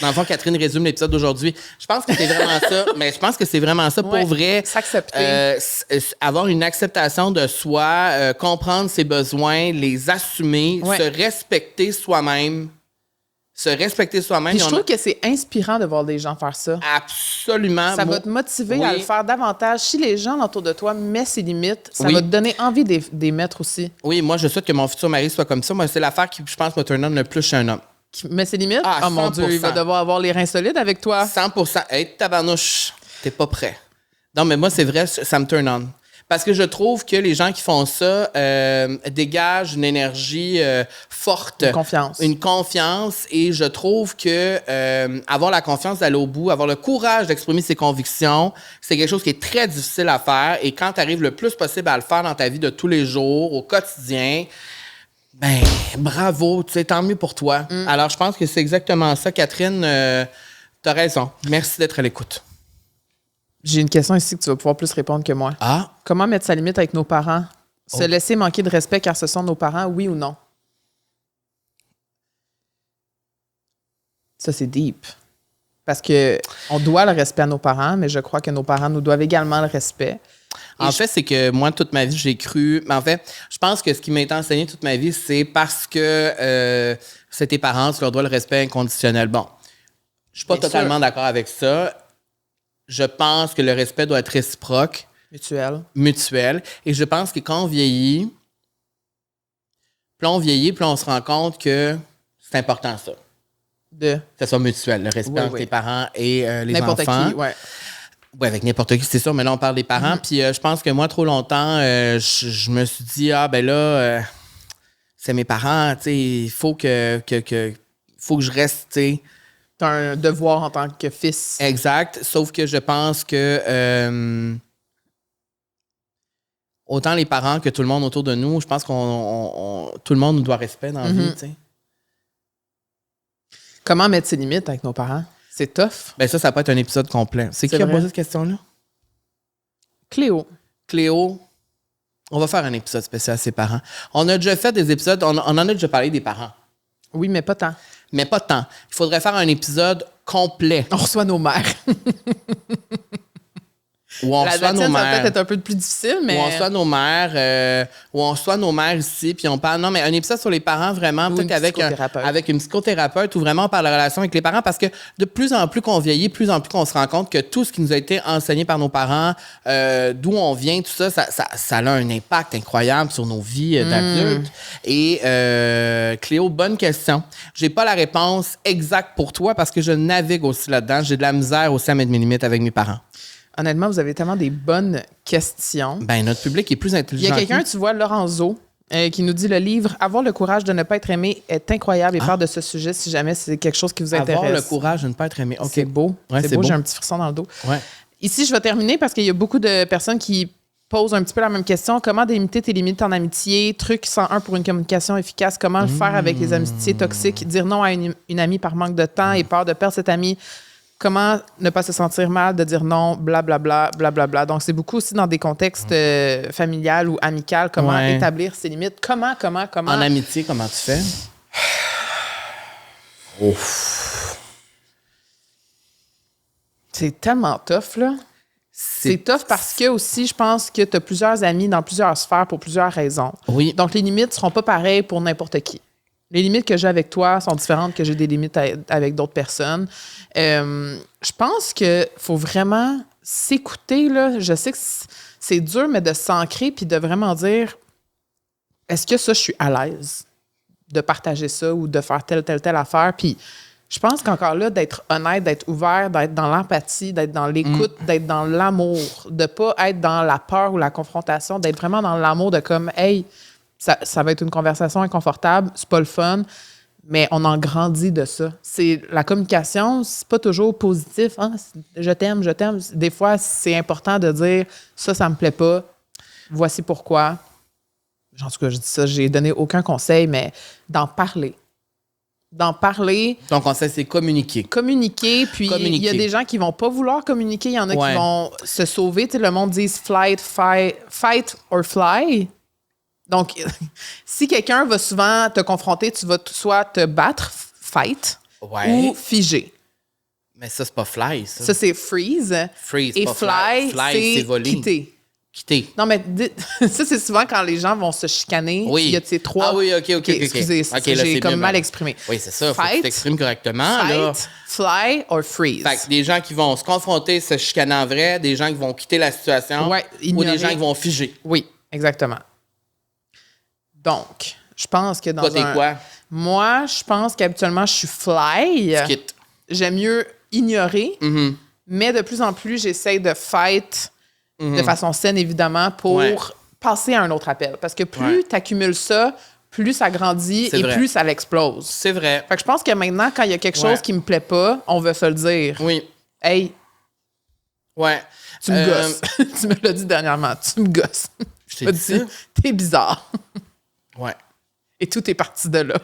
Dans le fond, Catherine résume l'épisode d'aujourd'hui. Je pense que c'est vraiment ça. Mais je pense que c'est vraiment ça pour vrai. S'accepter. Avoir une acceptation de soi, comprendre ses besoins, les assumer, se respecter soi-même. Se respecter soi-même. Puis je trouve que c'est inspirant de voir des gens faire ça. Absolument. Ça va te motiver à le faire davantage. Si les gens autour de toi mettent ses limites, ça va te donner envie de les mettre aussi. Oui, moi, je souhaite que mon futur mari soit comme ça. Moi, c'est l'affaire qui, je pense, me turn on le plus chez un homme. Qui met ses limites? Ah, mon Dieu, il va devoir avoir les reins solides avec toi. 100%. Hey, tabarnouche, t'es pas prêt. Non, mais moi, c'est vrai, ça me turn on. Parce que je trouve que les gens qui font ça dégagent une énergie forte. Une confiance. Et je trouve que avoir la confiance d'aller au bout, avoir le courage d'exprimer ses convictions, c'est quelque chose qui est très difficile à faire. Et quand tu arrives le plus possible à le faire dans ta vie de tous les jours, au quotidien, ben bravo, tu sais, tant mieux pour toi. Alors, je pense que c'est exactement ça. Catherine, t'as raison. Merci d'être à l'écoute. J'ai une question ici que tu vas pouvoir plus répondre que moi. Ah? Comment mettre sa limite avec nos parents? Se laisser manquer de respect car ce sont nos parents, oui ou non? Ça, c'est deep. Parce que on doit le respect à nos parents, mais je crois que nos parents nous doivent également le respect. En fait, c'est que moi, toute ma vie, j'ai cru... En fait, je pense que ce qui m'a été enseigné toute ma vie, c'est parce que c'est tes parents, tu leur dois le respect inconditionnel. Bon, je suis pas totalement d'accord avec ça. Je pense que le respect doit être réciproque. Mutuel. Et je pense que quand on vieillit, plus on se rend compte que c'est important, ça. Que ça soit mutuel, le respect entre tes parents et les enfants. N'importe qui, oui. Oui, avec n'importe qui, c'est sûr, mais là, on parle des parents. Puis je pense que moi, trop longtemps, je me suis dit, ben là, c'est mes parents, tu sais, il faut que je reste, tu sais. T'as un devoir en tant que fils. Exact. Sauf que je pense que autant les parents que tout le monde autour de nous, je pense qu'on tout le monde nous doit respect dans la vie, tu sais. Comment mettre ses limites avec nos parents? C'est tough. Ben ça peut être un épisode complet. C'est qui a posé cette question-là? Cléo. On va faire un épisode spécial à ses parents. On a déjà fait des épisodes, on en a déjà parlé des parents. Oui, mais pas tant. Il faudrait faire un épisode complet. On reçoit nos mères. Ou on reçoit nos mères. Ça va peut-être être un peu plus difficile, mais... Ou on reçoit nos mères ici, puis on parle... Non, mais un épisode sur les parents, vraiment, peut-être avec une psychothérapeute, où vraiment on parle de la relation avec les parents, parce que de plus en plus qu'on vieillit, plus en plus qu'on se rend compte que tout ce qui nous a été enseigné par nos parents, d'où on vient, tout ça, ça a un impact incroyable sur nos vies d'adultes. Et Cléo, bonne question. J'ai pas la réponse exacte pour toi, parce que je navigue aussi là-dedans. J'ai de la misère aussi à mettre mes limites avec mes parents. Honnêtement, vous avez tellement des bonnes questions. Ben, notre public est plus intelligent. Il y a quelqu'un, tu vois, Lorenzo, qui nous dit le livre « Avoir le courage de ne pas être aimé » est incroyable et parle de ce sujet si jamais c'est quelque chose qui vous intéresse. Avoir le courage de ne pas être aimé. Okay. C'est beau. Ouais, c'est beau, j'ai un petit frisson dans le dos. Ouais. Ici, je vais terminer parce qu'il y a beaucoup de personnes qui posent un petit peu la même question. Comment délimiter tes limites en amitié? Truc 101 pour une communication efficace. Comment le faire avec les amitiés toxiques? Dire non à une amie par manque de temps et peur de perdre cette amie. Comment ne pas se sentir mal de dire non, blablabla, blablabla. Donc, c'est beaucoup aussi dans des contextes familial ou amical. Comment établir ses limites. Comment? En amitié, comment tu fais? Ouf. C'est tellement tough, là. C'est tough parce que aussi, je pense que tu as plusieurs amis dans plusieurs sphères pour plusieurs raisons. Oui. Donc, les limites ne seront pas pareilles pour n'importe qui. Les limites que j'ai avec toi sont différentes que j'ai des limites avec d'autres personnes. Je pense qu'il faut vraiment s'écouter, là. Je sais que c'est dur, mais de s'ancrer puis de vraiment dire est-ce que ça, je suis à l'aise de partager ça ou de faire telle affaire. Puis je pense qu'encore là, d'être honnête, d'être ouvert, d'être dans l'empathie, d'être dans l'écoute, d'être dans l'amour, de pas être dans la peur ou la confrontation, d'être vraiment dans l'amour de comme hey, ça va être une conversation inconfortable, c'est pas le fun, mais on en grandit de ça. C'est la communication, c'est pas toujours positif. Hein? Je t'aime. Des fois, c'est important de dire ça me plaît pas. Voici pourquoi. En tout cas, je dis ça, j'ai donné aucun conseil, mais d'en parler. Ton conseil, c'est communiquer. Puis il y a des gens qui vont pas vouloir communiquer. Il y en a qui vont se sauver. Tu sais, le monde dit fight or fly. Donc, si quelqu'un va souvent te confronter, tu vas soit te battre, fight, ou figer. Mais ça, c'est pas fly, ça. Ça, c'est freeze. Et fly, c'est voler. Quitter. Non, mais ça, c'est souvent quand les gens vont se chicaner. Oui. Il y a ces trois... Ah oui, OK. Excusez, j'ai comme mal exprimé. Oui, c'est ça. Faut que tu t'exprimes correctement. Fight, là. fly or freeze. Fait que des gens qui vont se confronter, se chicaner en vrai, des gens qui vont quitter la situation, ou des gens qui vont figer. Oui, exactement. Donc, je pense que dans toi, t'es quoi? Moi, je pense qu'habituellement, je suis fly. J'aime mieux ignorer, mais de plus en plus, j'essaie de fight de façon saine, évidemment, pour passer à un autre appel. Parce que plus tu accumules ça, plus ça grandit et plus ça l'explose. C'est vrai. Fait que je pense que maintenant, quand il y a quelque chose qui me plaît pas, on veut se le dire. Oui. Hey. Ouais. Tu me gosses. Tu me l'as dit dernièrement. Tu me gosses. Je t'ai dit ça? T'es bizarre. Ouais. Et tout est parti de là.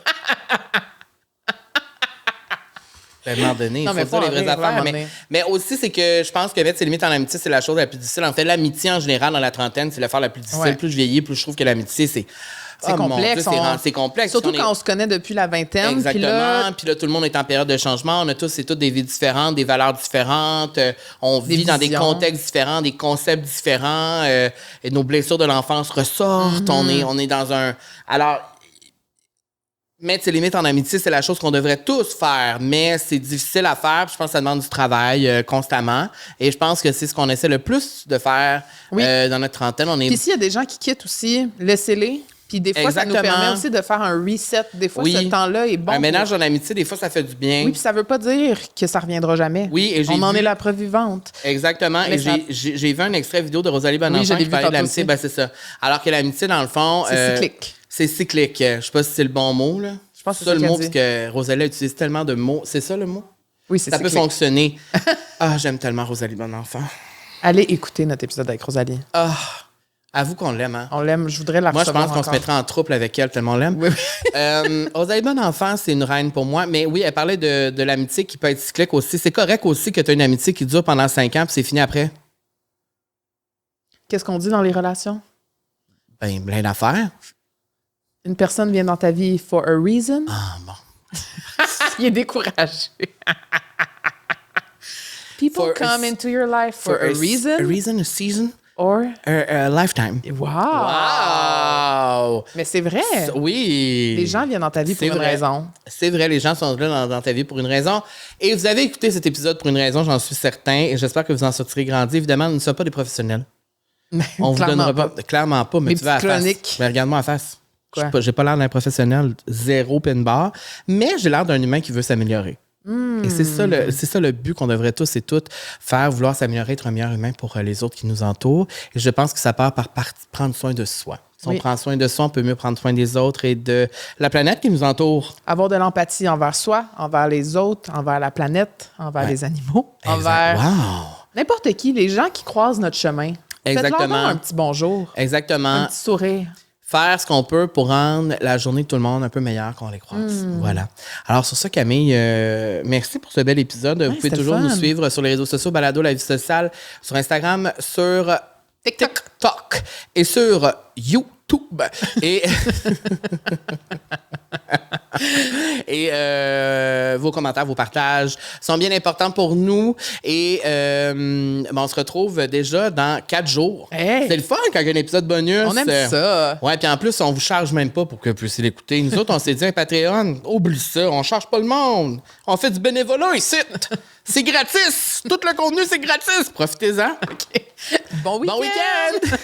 À un moment donné, il faut dire les vraies affaires. Mais aussi, c'est que je pense que mettre ses limites en amitié, c'est la chose la plus difficile. En fait, l'amitié, en général, dans la trentaine, c'est l'affaire la plus difficile. Ouais. Plus je vieillis, plus je trouve que l'amitié, c'est complexe. C'est complexe. Surtout quand on se connaît depuis la vingtaine. Exactement. Puis là, tout le monde est en période de changement. On a tous et toutes des vies différentes, des valeurs différentes. On vit dans des contextes différents, des concepts différents. Et nos blessures de l'enfance ressortent. On est dans un... Alors... Mettre ses limites en amitié, c'est la chose qu'on devrait tous faire, mais c'est difficile à faire. Je pense que ça demande du travail constamment. Et je pense que c'est ce qu'on essaie le plus de faire dans notre trentaine. Puis s'il y a des gens qui quittent aussi, laissez-les. Puis des fois, ça nous permet aussi de faire un reset. Des fois, ce temps-là est bon. Un ménage en amitié, des fois, ça fait du bien. Oui, puis ça veut pas dire que ça reviendra jamais. Oui, et on en est la preuve vivante. Exactement. Et j'ai vu un extrait vidéo de Rosalie Bonenfant qui parlait de l'amitié. Ben, c'est ça. Alors que l'amitié, dans le fond... C'est cyclique. C'est cyclique. Je sais pas si c'est le bon mot, là. Je pense que c'est ça le mot, parce que Rosalie utilise tellement de mots. C'est ça le mot? Oui, c'est ça. Ça peut fonctionner. J'aime tellement Rosalie Bonenfant. Allez écouter notre épisode avec Rosalie. Avoue qu'on l'aime, hein? On l'aime. Je voudrais la recevoir. Moi, je pense qu'on se mettrait en trouble avec elle tellement on l'aime. Oui. Rosalie Bonenfant, c'est une reine pour moi. Mais oui, elle parlait de l'amitié qui peut être cyclique aussi. C'est correct aussi que tu as une amitié qui dure pendant 5 ans puis c'est fini après. Qu'est-ce qu'on dit dans les relations? Ben, plein d'affaires. Une personne vient dans ta vie for a reason. Ah, bon. Il est découragé. People People come into your life for a reason. A reason, a season. Or a lifetime. Wow! Mais c'est vrai. Oui. Les gens viennent dans ta vie pour une raison. C'est vrai, les gens sont là dans ta vie pour une raison. Et vous avez écouté cet épisode pour une raison, j'en suis certain. Et j'espère que vous en sortirez grandi. Évidemment, nous ne sommes pas des professionnels. On vous donnera pas. Clairement pas, mais tu vas à la face. Mais regarde-moi à face. J'ai pas l'air d'un professionnel, zéro pin bar, mais j'ai l'air d'un humain qui veut s'améliorer. Et c'est ça le but qu'on devrait tous et toutes faire, vouloir s'améliorer, être un meilleur humain pour les autres qui nous entourent. Et je pense que ça part par prendre soin de soi. Si on prend soin de soi, on peut mieux prendre soin des autres et de la planète qui nous entoure. Avoir de l'empathie envers soi, envers les autres, envers la planète, envers les animaux, envers n'importe qui, les gens qui croisent notre chemin. Faites-leur un petit bonjour. Exactement. Un petit sourire. Faire ce qu'on peut pour rendre la journée de tout le monde un peu meilleure quand on les croise. Voilà. Alors, sur ça, Camille, merci pour ce bel épisode. Vous pouvez toujours nous suivre sur les réseaux sociaux, Balado La Vie Sociale, sur Instagram, sur TikTok et sur YouTube. Et vos commentaires, vos partages sont bien importants pour nous. Et on se retrouve déjà dans 4 jours. Hey. C'est le fun quand il y a un épisode bonus. On aime ça. Ouais, puis en plus, on vous charge même pas pour que vous puissiez l'écouter. Nous autres, on s'est dit, un Patreon, oublie ça, on charge pas le monde. On fait du bénévolat ici. C'est gratis. Tout le contenu, c'est gratis. Profitez-en. Okay. Bon week-end.